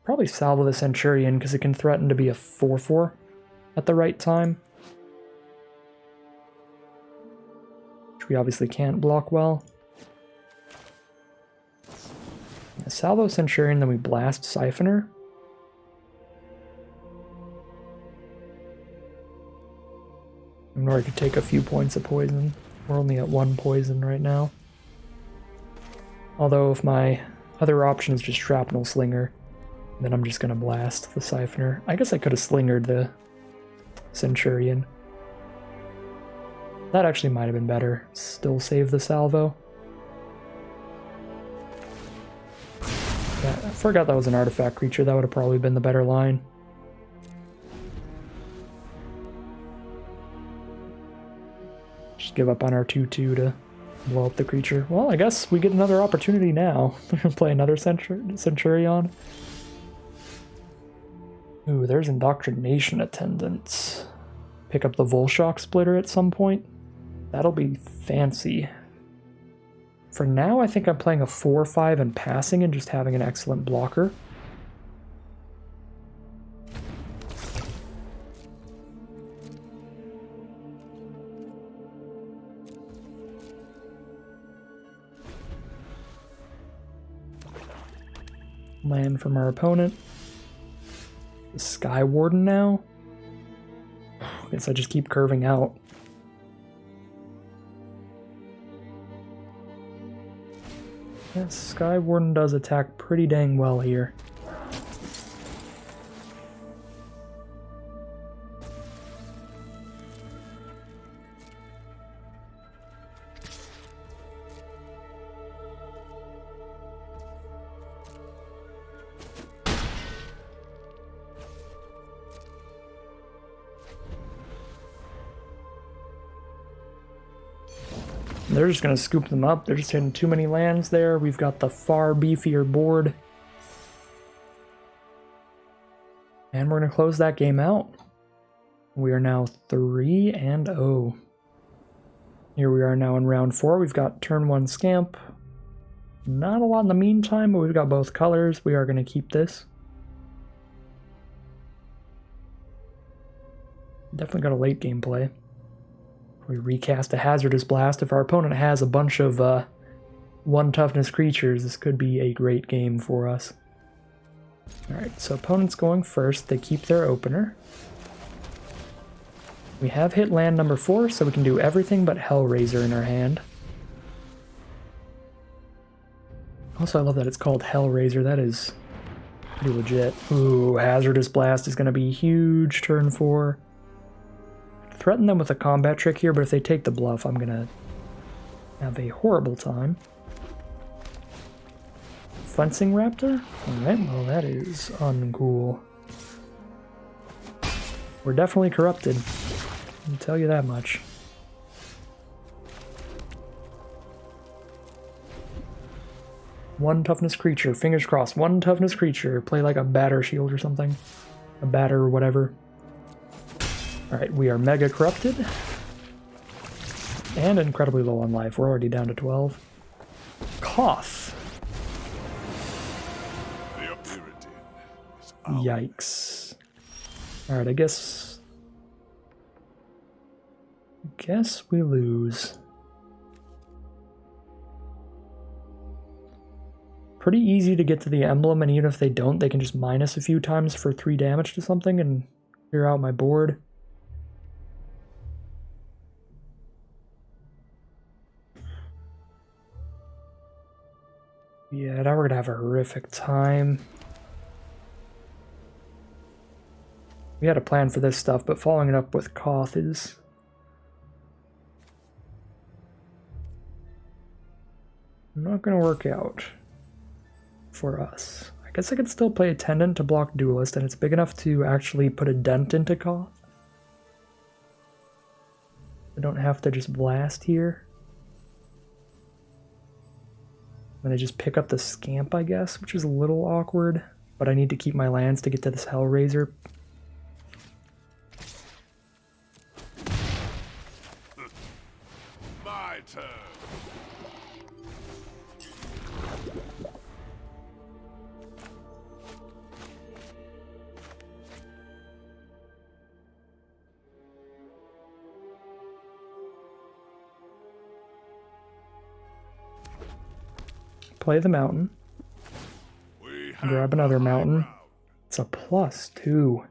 Probably Salvo the Centurion because it can threaten to be a 4/4 at the right time. Which we obviously can't block well. Salvo Centurion, then we blast Siphoner. Or I could take a few points of poison. We're only at 1 poison right now. Although if my other option is just Shrapnel Slinger, then I'm just going to blast the Siphoner. I guess I could have Slingered the Centurion. That actually might have been better. Still save the Salvo. Yeah, I forgot that was an artifact creature. That would have probably been the better line. Just give up on our 2/2 to blow up the creature. Well, I guess we get another opportunity now. Play another Centurion. Ooh, there's Indoctrination Attendants. Pick up the Volshock Splitter at some point. That'll be fancy. For now, I think I'm playing a 4/5 and passing and just having an excellent blocker. Land from our opponent. The Sky Warden now. I guess I just keep curving out. Yeah, Sky Warden does attack pretty dang well here. They're just going to scoop them up. They're just hitting too many lands there. We've got the far beefier board. And we're going to close that game out. We are now 3-0. Here we are now in round 4. We've got turn 1 Scamp. Not a lot in the meantime, but we've got both colors. We are going to keep this. Definitely got a late game play. We recast a Hazardous Blast. If our opponent has a bunch of 1 toughness creatures, this could be a great game for us. Alright, so opponent's going first. They keep their opener. We have hit land number 4, so we can do everything but Hellraiser in our hand. Also, I love that it's called Hellraiser. That is pretty legit. Ooh, Hazardous Blast is going to be huge turn 4. Threaten them with a combat trick here, but if they take the bluff, I'm gonna have a horrible time. Fencing Raptor? Alright, well that is uncool. We're definitely corrupted. I can tell you that much. One toughness creature, fingers crossed. 1 toughness creature. Play like a batter shield or something. A batter or whatever. Alright, we are mega corrupted. And incredibly low on life. We're already down to 12. Koth. Yikes. Alright, I guess we lose. Pretty easy to get to the emblem, and even if they don't, they can just minus a few times for 3 damage to something and clear out my board. Yeah, now we're gonna have a horrific time. We had a plan for this stuff, but following it up with Koth is not gonna work out for us. I guess I could still play Attendant to block Duelist, and it's big enough to actually put a dent into Koth. I don't have to just blast here. And I just pick up the Scamp, I guess, which is a little awkward. But I need to keep my lands to get to this Hellraiser. My turn. Play the mountain. Grab another mountain. It's a +2.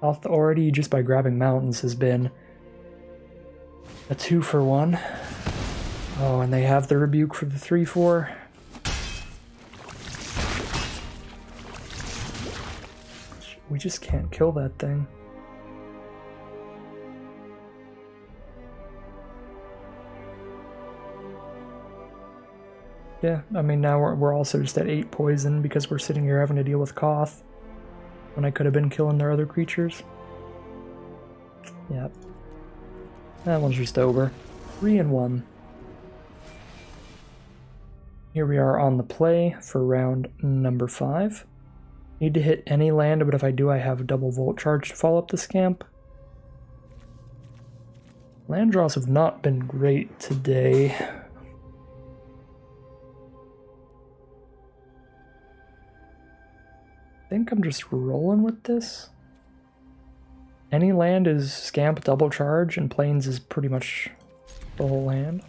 Health already just by grabbing mountains has been a 2-for-1. Oh, and they have the rebuke for the 3-4. We just can't kill that thing. Yeah, I mean, now we're also just at 8 poison because we're sitting here having to deal with Koth when I could have been killing their other creatures. Yep. That one's just over. 3-1. Here we are on the play for round number 5. Need to hit any land, but if I do, I have a double Volt Charge to follow up the Scamp. Land draws have not been great today. I think I'm just rolling with this. Any land is Scamp double charge, and Plains is pretty much the whole land.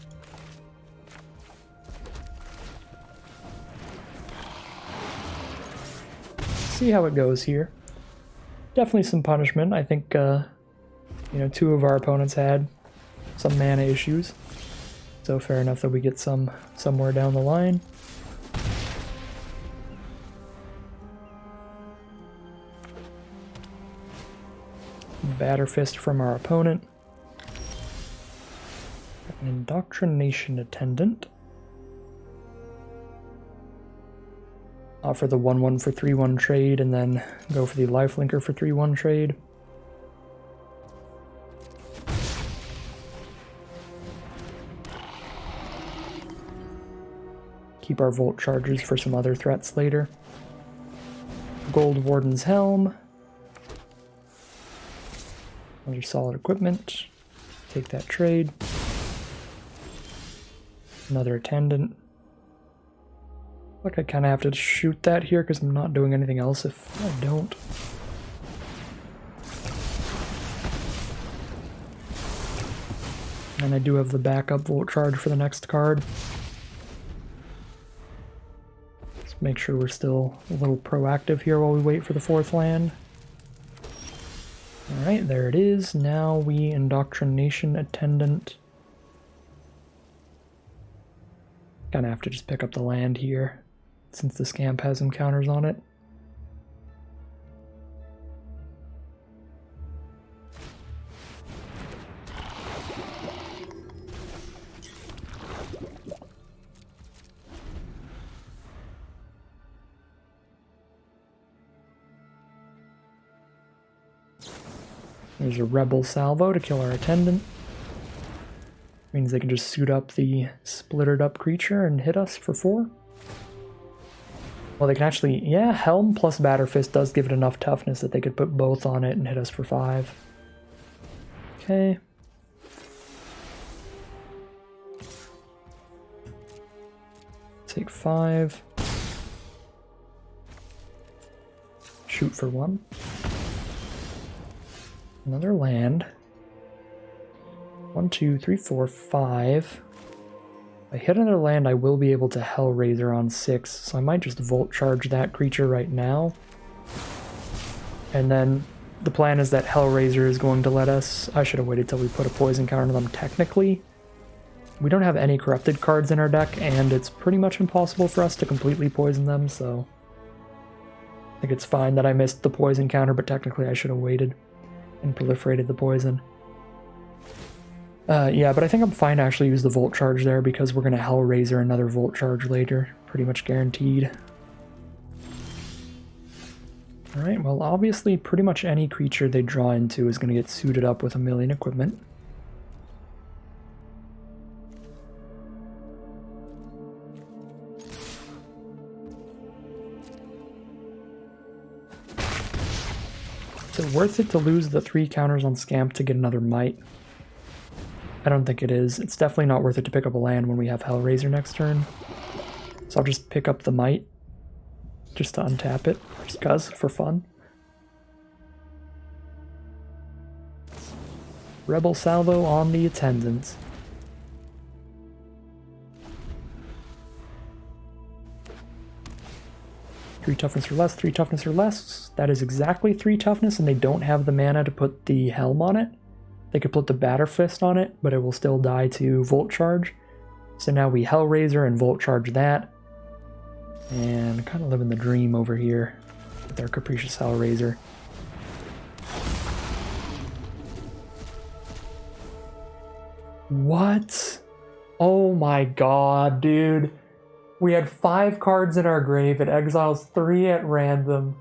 See how it goes here. Definitely some punishment. I think, two of our opponents had some mana issues. So fair enough that we get some somewhere down the line. Batter Fist from our opponent. An Indoctrination Attendant. Offer the 1/1 for 3/1 trade, and then go for the Lifelinker for 3/1 trade. Keep our Volt Chargers for some other threats later. Gold Warden's Helm. Another solid equipment. Take that trade. Another Attendant. Look, I kind of have to shoot that here because I'm not doing anything else if I don't. And I do have the backup Volt Charge for the next card. Let's make sure we're still a little proactive here while we wait for the 4th land. Alright, there it is. Now we Indoctrination Attendant. Kind of have to just pick up the land here, since the Scamp has some counters on it. There's a Rebel Salvo to kill our Attendant. Means they can just suit up the splittered up creature and hit us for 4. Well, they can actually, yeah, Helm plus Batter Fist does give it enough toughness that they could put both on it and hit us for 5. Okay. Take 5. Shoot for 1. Another land. 1, 2, 3, 4, 5. If I hit another land, I will be able to Hellraiser on 6, so I might just Volt Charge that creature right now. And then the plan is that Hellraiser is going to let us... I should have waited till we put a poison counter on them technically. We don't have any corrupted cards in our deck, and it's pretty much impossible for us to completely poison them, so... I think it's fine that I missed the poison counter, but technically I should have waited and proliferated the poison. Yeah, but I think I'm fine to actually use the Volt Charge there because we're going to Hellraiser another Volt Charge later. Pretty much guaranteed. Alright, well obviously pretty much any creature they draw into is going to get suited up with a million equipment. Is it worth it to lose the 3 counters on Scamp to get another Might? I don't think it is. It's definitely not worth it to pick up a land when we have Hellraiser next turn. So I'll just pick up the Might, just to untap it, just cuz, for fun. Rebel Salvo on the Attendants. Three toughness or less, 3 toughness or less. That is exactly 3 toughness, and they don't have the mana to put the Helm on it. They could put the Batter Fist on it, but it will still die to Volt Charge. So now we Hellraiser and Volt Charge that. And kind of living the dream over here with our Capricious Hellraiser. What? Oh my god, dude. We had 5 cards in our grave. It exiles 3 at random.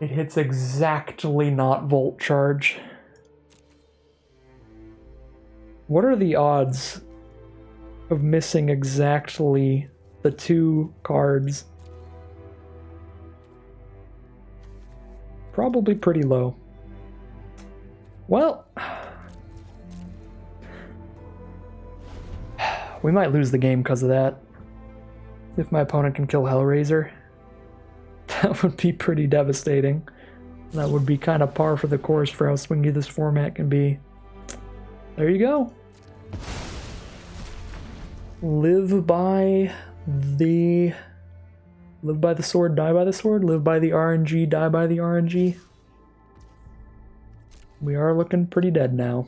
It hits exactly not Volt Charge. What are the odds of missing exactly the 2 cards? Probably pretty low. Well, we might lose the game because of that. If my opponent can kill Hellraiser, that would be pretty devastating. That would be kind of par for the course for how swingy this format can be. There you go. Live by the sword, die by the sword. Live by the RNG, die by the RNG. We are looking pretty dead now.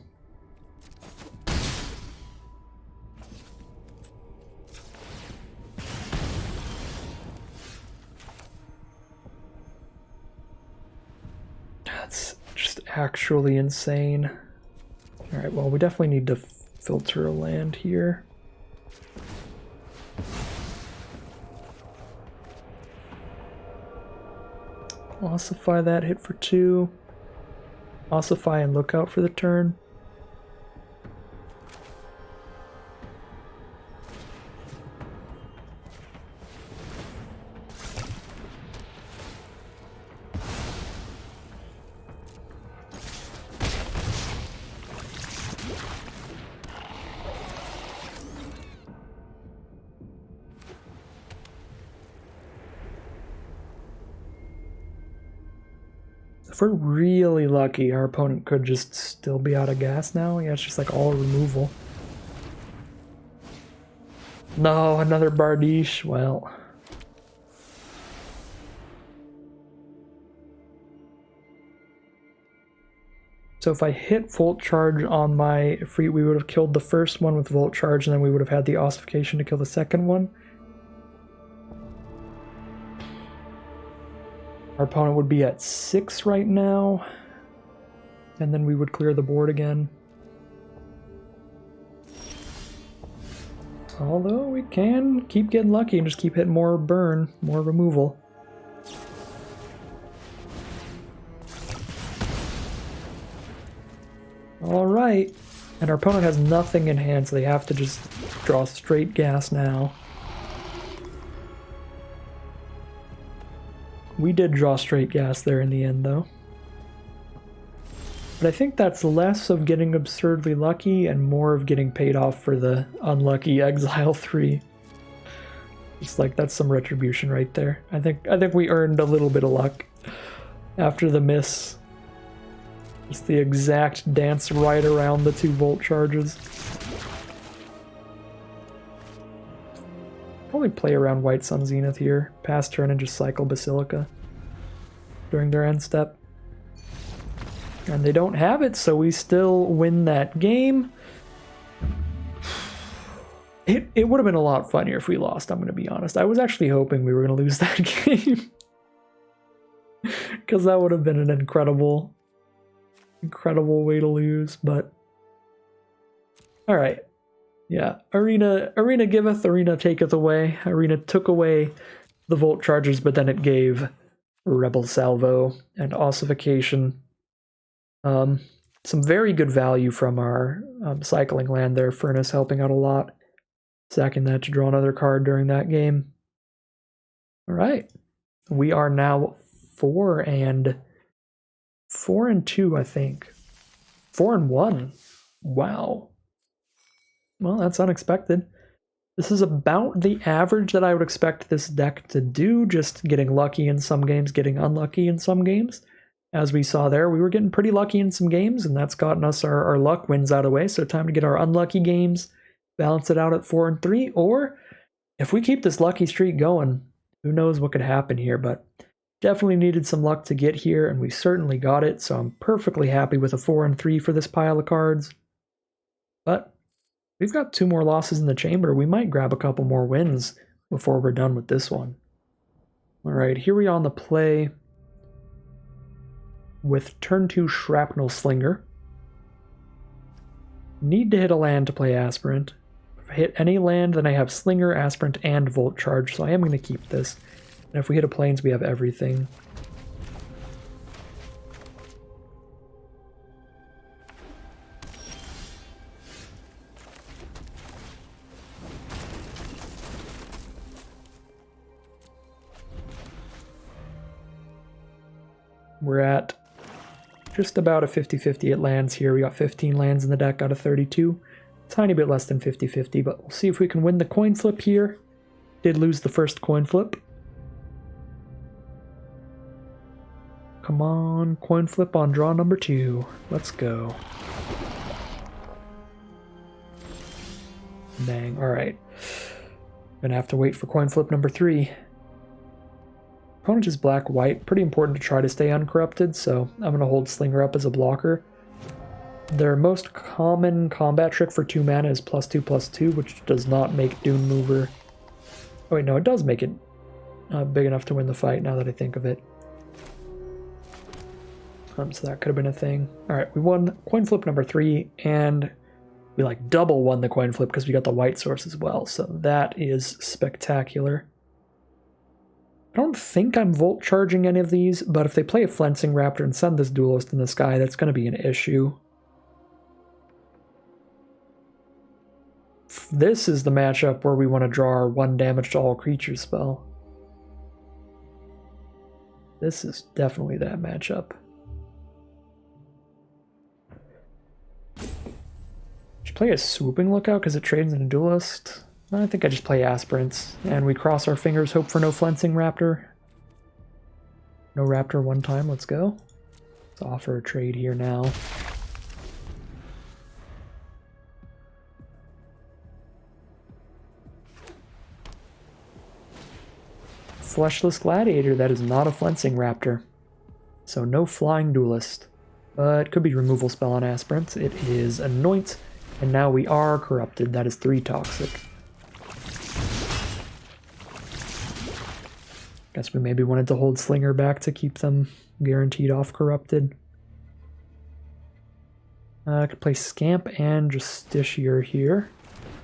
That's just actually insane. Alright, well, we definitely need to filter a land here. Ossify that, hit for 2. Ossify and look out for the turn. If we're really lucky, our opponent could just still be out of gas now. Yeah, it's just like all removal. No, another Bardiche. Well. So if I hit Volt Charge on my Ifrit, we would have killed the first one with Volt Charge, and then we would have had the Ossification to kill the second one. Our opponent would be at 6 right now, and then we would clear the board again. Although we can keep getting lucky and just keep hitting more burn, more removal. Alright, and our opponent has nothing in hand, so they have to just draw straight gas now. We did draw straight gas there in the end, though. But I think that's less of getting absurdly lucky and more of getting paid off for the unlucky Exile 3. Just like, that's some retribution right there. I think we earned a little bit of luck after the miss. Just the exact dance right around the 2 Volt Charges. Probably play around White Sun Zenith here, pass turn and just cycle Basilica during their end step. And they don't have it, so we still win that game. It would have been a lot funnier if we lost, I'm going to be honest. I was actually hoping we were going to lose that game. Because that would have been an incredible way to lose, but... Alright. Yeah, Arena giveth, Arena taketh away. Arena took away the Volt Charges, but then it gave Rebel Salvo and Ossification. Some very good value from our cycling land there. Furnace helping out a lot. Sacking that to draw another card during that game. Alright. We are now 4-2, I think. 4-1. Wow. Well, that's unexpected. This is about the average that I would expect this deck to do, just getting lucky in some games, getting unlucky in some games. As we saw there, we were getting pretty lucky in some games, and that's gotten us our luck wins out of the way, so time to get our unlucky games, balance it out at 4-3, or if we keep this lucky streak going, who knows what could happen here, but definitely needed some luck to get here, and we certainly got it, so I'm perfectly happy with a 4-3 for this pile of cards. But we've got 2 more losses in the chamber. We might grab a couple more wins before we're done with this one. Alright, here we are on the play with turn 2 Shrapnel Slinger. Need to hit a land to play Aspirant. If I hit any land, then I have Slinger, Aspirant, and Volt Charge, so I am going to keep this. And if we hit a Plains, we have everything. We're at just about a 50-50 at lands here. We got 15 lands in the deck out of 32. Tiny bit less than 50-50, but we'll see if we can win the coin flip here. Did lose the first coin flip. Come on, coin flip on draw number 2. Let's go. Dang, alright. Gonna have to wait for coin flip number 3. Opponent is black-white. Pretty important to try to stay uncorrupted, so I'm gonna hold Slinger up as a blocker. Their most common combat trick for 2 mana is +2/+2, which does not make Dune Mover... Oh wait, no, it does make it big enough to win the fight, now that I think of it. So that could have been a thing. Alright, we won coin flip number 3, and we like double won the coin flip because we got the white source as well, so that is spectacular. I don't think I'm volt charging any of these, but if they play a Flensing Raptor and send this Duelist in the sky, that's going to be an issue. This is the matchup where we want to draw our 1 damage to all creatures spell. This is definitely that matchup. Should play a Swooping Lookout because it trades in a Duelist. I think I just play Aspirants, and we cross our fingers, hope for no Flensing Raptor. No Raptor one time, let's go. Let's offer a trade here now. Fleshless Gladiator, that is not a Flensing Raptor. So no Flying Duelist. But could be removal spell on Aspirants. It is Anoint, and now we are corrupted. That is 3 toxic. Guess we maybe wanted to hold Slinger back to keep them guaranteed off corrupted. I could play Scamp and Justiciar here.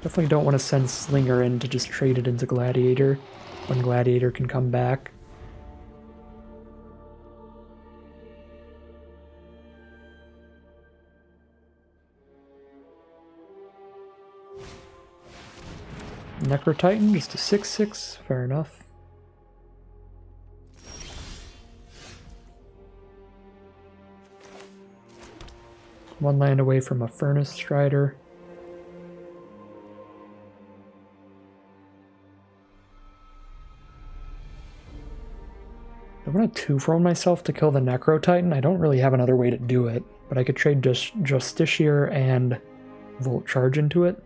Definitely don't want to send Slinger in to just trade it into Gladiator when Gladiator can come back. Necrotitan, just a 6/6, fair enough. One land away from a Furnace Strider. I want to 2-for-1 myself to kill the Necrotitan. I don't really have another way to do it, but I could trade Justiciar and Volt Charge into it.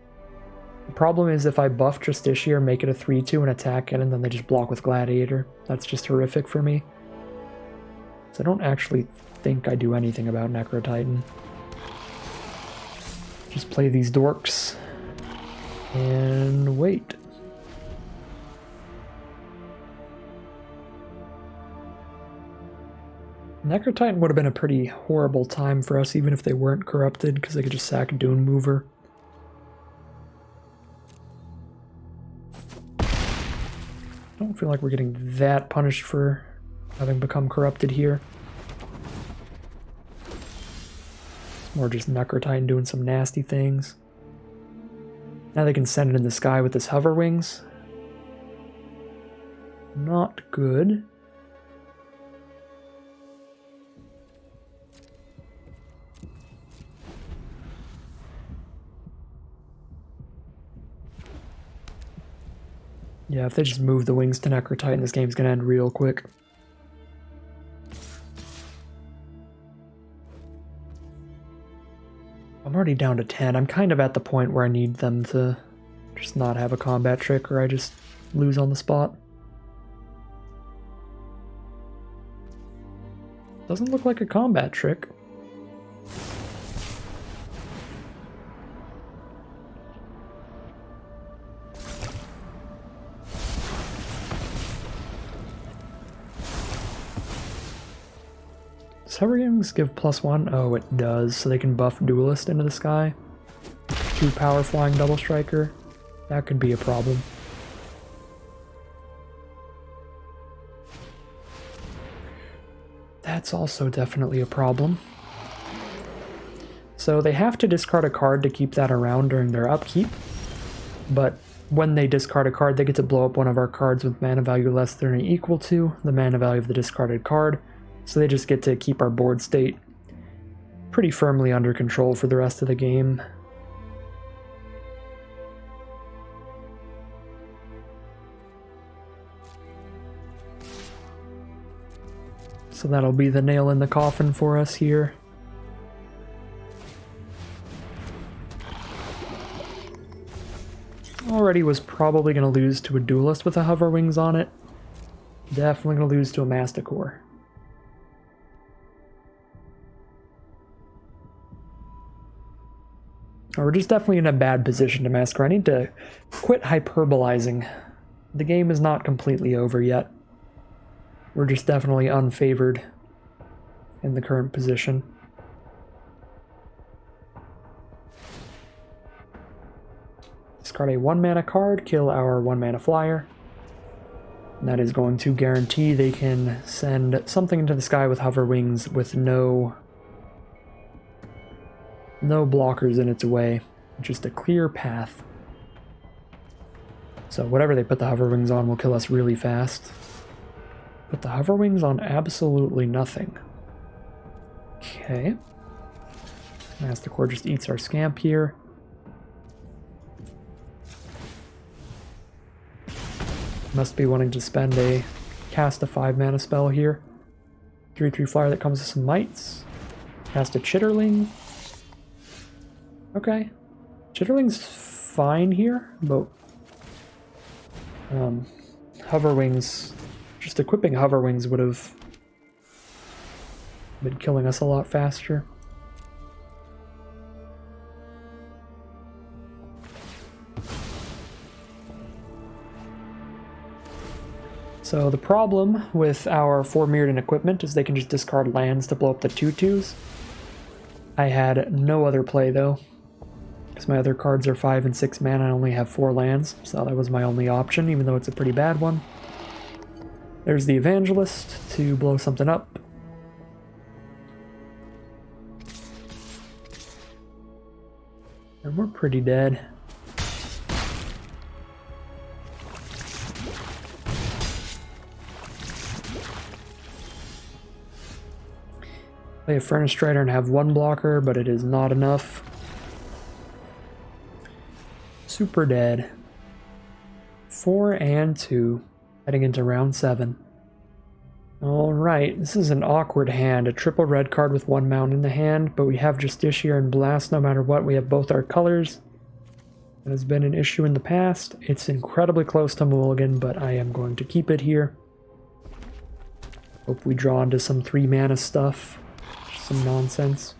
The problem is if I buff Justiciar, make it a 3/2 and attack it, and then they just block with Gladiator. That's just horrific for me. So I don't actually think I do anything about Necrotitan. Just play these dorks and wait. Necrotitan would have been a pretty horrible time for us even if they weren't corrupted, because they could just sack Dune Mover. I don't feel like we're getting that punished for having become corrupted here. Or just Necrotitan doing some nasty things. Now they can send it in the sky with this Hover Wings. Not good. Yeah, if they just move the wings to Necrotitan, this game's gonna end real quick. I'm already down to 10. I'm kind of at the point where I need them to just not have a combat trick or I just lose on the spot. Doesn't look like a combat trick. Hover Wings give +1? Oh, it does, so they can buff Duelist into the sky. 2 power flying double striker. That could be a problem. That's also definitely a problem. So they have to discard a card to keep that around during their upkeep, but when they discard a card, they get to blow up one of our cards with mana value less than or equal to the mana value of the discarded card. So they just get to keep our board state pretty firmly under control for the rest of the game. So that'll be the nail in the coffin for us here. Already was probably going to lose to a duelist with a hover wings on it. Definitely going to lose to a Masticore. Or we're just definitely in a bad position to Masticore. I need to quit hyperbolizing. The game is not completely over yet. We're just definitely unfavored in the current position. Discard a 1-mana card, kill our 1-mana flyer. And that is going to guarantee they can send something into the sky with hover wings with no blockers in its way. Just a clear path. So whatever they put the hover wings on will kill us really fast. Put the hover wings on absolutely nothing. Okay. Masticore just eats our scamp here. Must be wanting to spend cast a 5-mana spell here. 3/3 flyer that comes with some mites. Cast a Chitterling. Okay. Chitterling's fine here, but hover wings, just equipping hover wings would have been killing us a lot faster. So the problem with our 4 Mirrodin equipment is they can just discard lands to blow up the 2/2s. I had no other play though, because my other cards are 5 and 6 mana. I only have 4 lands, so that was my only option, even though it's a pretty bad one. There's the Evangelist to blow something up. And we're pretty dead. Play a Furnace Strider and have 1 blocker, but it is not enough. Super dead. 4 and 2, heading into round 7. Alright, this is an awkward hand. A triple red card with 1 mountain in the hand, but we have Justiciar and Blast no matter what. We have both our colors. That has been an issue in the past. It's incredibly close to Mulligan, but I am going to keep it here. Hope we draw into some 3-mana stuff. Some nonsense.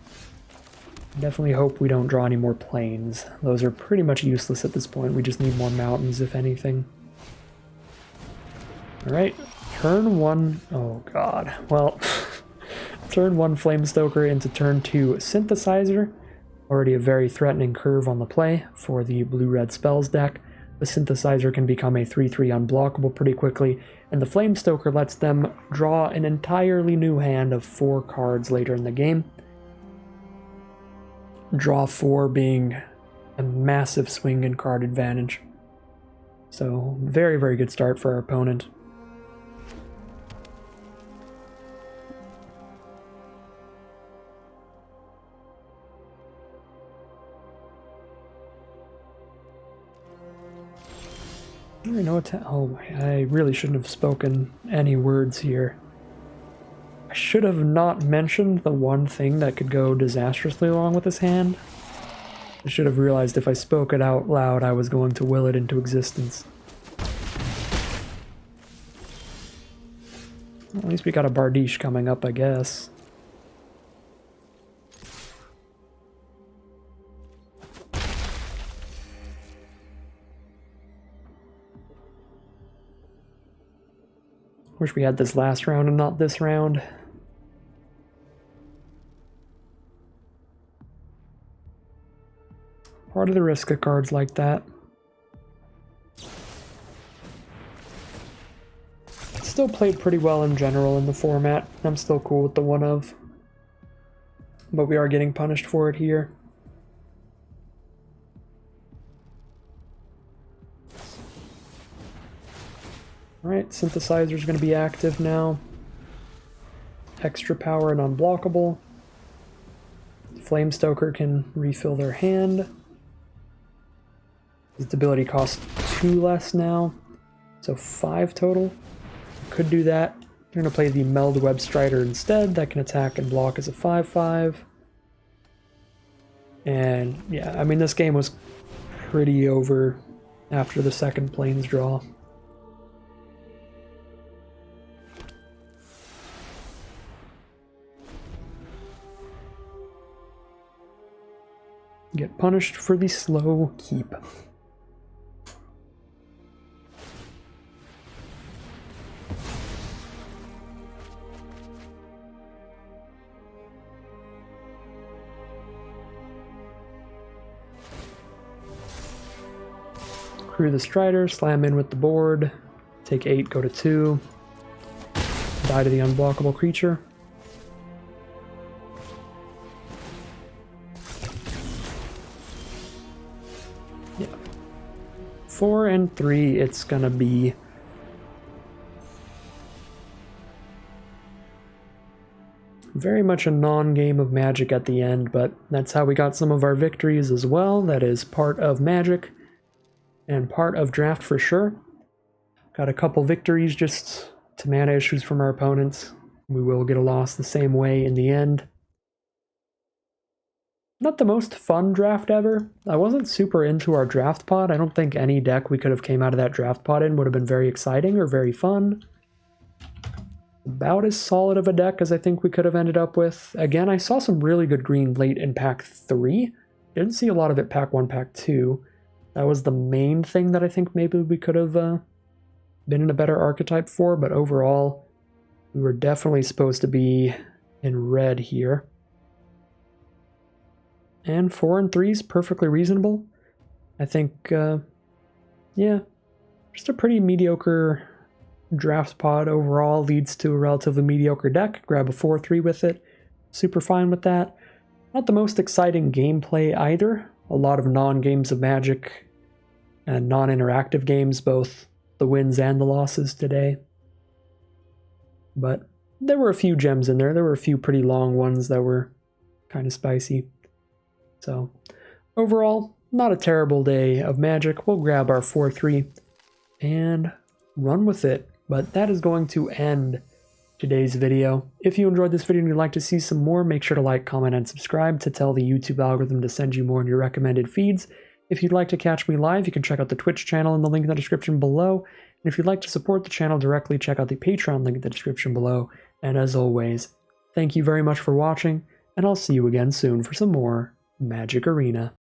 Definitely hope we don't draw any more planes. Those are pretty much useless at this point. We just need more mountains, if anything. Alright, turn 1... Oh god. Well, turn 1 Flamestoker into turn 2 Synthesizer. Already a very threatening curve on the play for the blue-red spells deck. The Synthesizer can become a 3/3 unblockable pretty quickly, and the Flamestoker lets them draw an entirely new hand of 4 cards later in the game. Draw 4 being a massive swing and card advantage. So, very, very good start for our opponent. I don't know what to... Oh, I really shouldn't have spoken any words here. I should have not mentioned the one thing that could go disastrously wrong with this hand. I should have realized if I spoke it out loud, I was going to will it into existence. Well, at least we got a Bardiche coming up, I guess. Wish we had this last round and not this round. Part of the risk of cards like that. Still played pretty well in general in the format. I'm still cool with the 1 of. But we are getting punished for it here. Alright, Synthesizer's going to be active now. extra power and unblockable. Flamestoker can refill their hand. His ability costs 2 less now, so 5 total. Could do that. I'm going to play the Meld Web Strider instead. That can attack and block as a 5/5. And yeah, I mean, this game was pretty over after the second Plains draw. Get punished for the slow keep. Crew the Strider, slam in with the board, take 8, go to 2, die to the unblockable creature. Yeah. 4 and 3, it's gonna be very much a non-game of Magic at the end, but that's how we got some of our victories as well. That is part of Magic. And part of draft for sure. Got a couple victories just to mana issues from our opponents. We will get a loss the same way in the end. Not the most fun draft ever. I wasn't super into our draft pod. I don't think any deck we could have came out of that draft pod in would have been very exciting or very fun. About as solid of a deck as I think we could have ended up with. Again, I saw some really good green late in pack 3. Didn't see a lot of it pack 1, pack 2. That was the main thing that I think maybe we could have been in a better archetype for, but overall, we were definitely supposed to be in red here. And 4 and 3 is perfectly reasonable. I think, yeah, just a pretty mediocre draft pod overall leads to a relatively mediocre deck. Grab a 4/3 with it. Super fine with that. Not the most exciting gameplay either. A lot of non-games of Magic and non-interactive games, both the wins and the losses today. But there were a few gems in there. There were a few pretty long ones that were kind of spicy. So overall, not a terrible day of Magic. We'll grab our 4/3 and run with it. But that is going to end today's video. If you enjoyed this video and you'd like to see some more, make sure to like, comment, and subscribe to tell the YouTube algorithm to send you more in your recommended feeds. If you'd like to catch me live, you can check out the Twitch channel in the link in the description below. And if you'd like to support the channel directly, check out the Patreon link in the description below. And as always, thank you very much for watching, and I'll see you again soon for some more Magic Arena.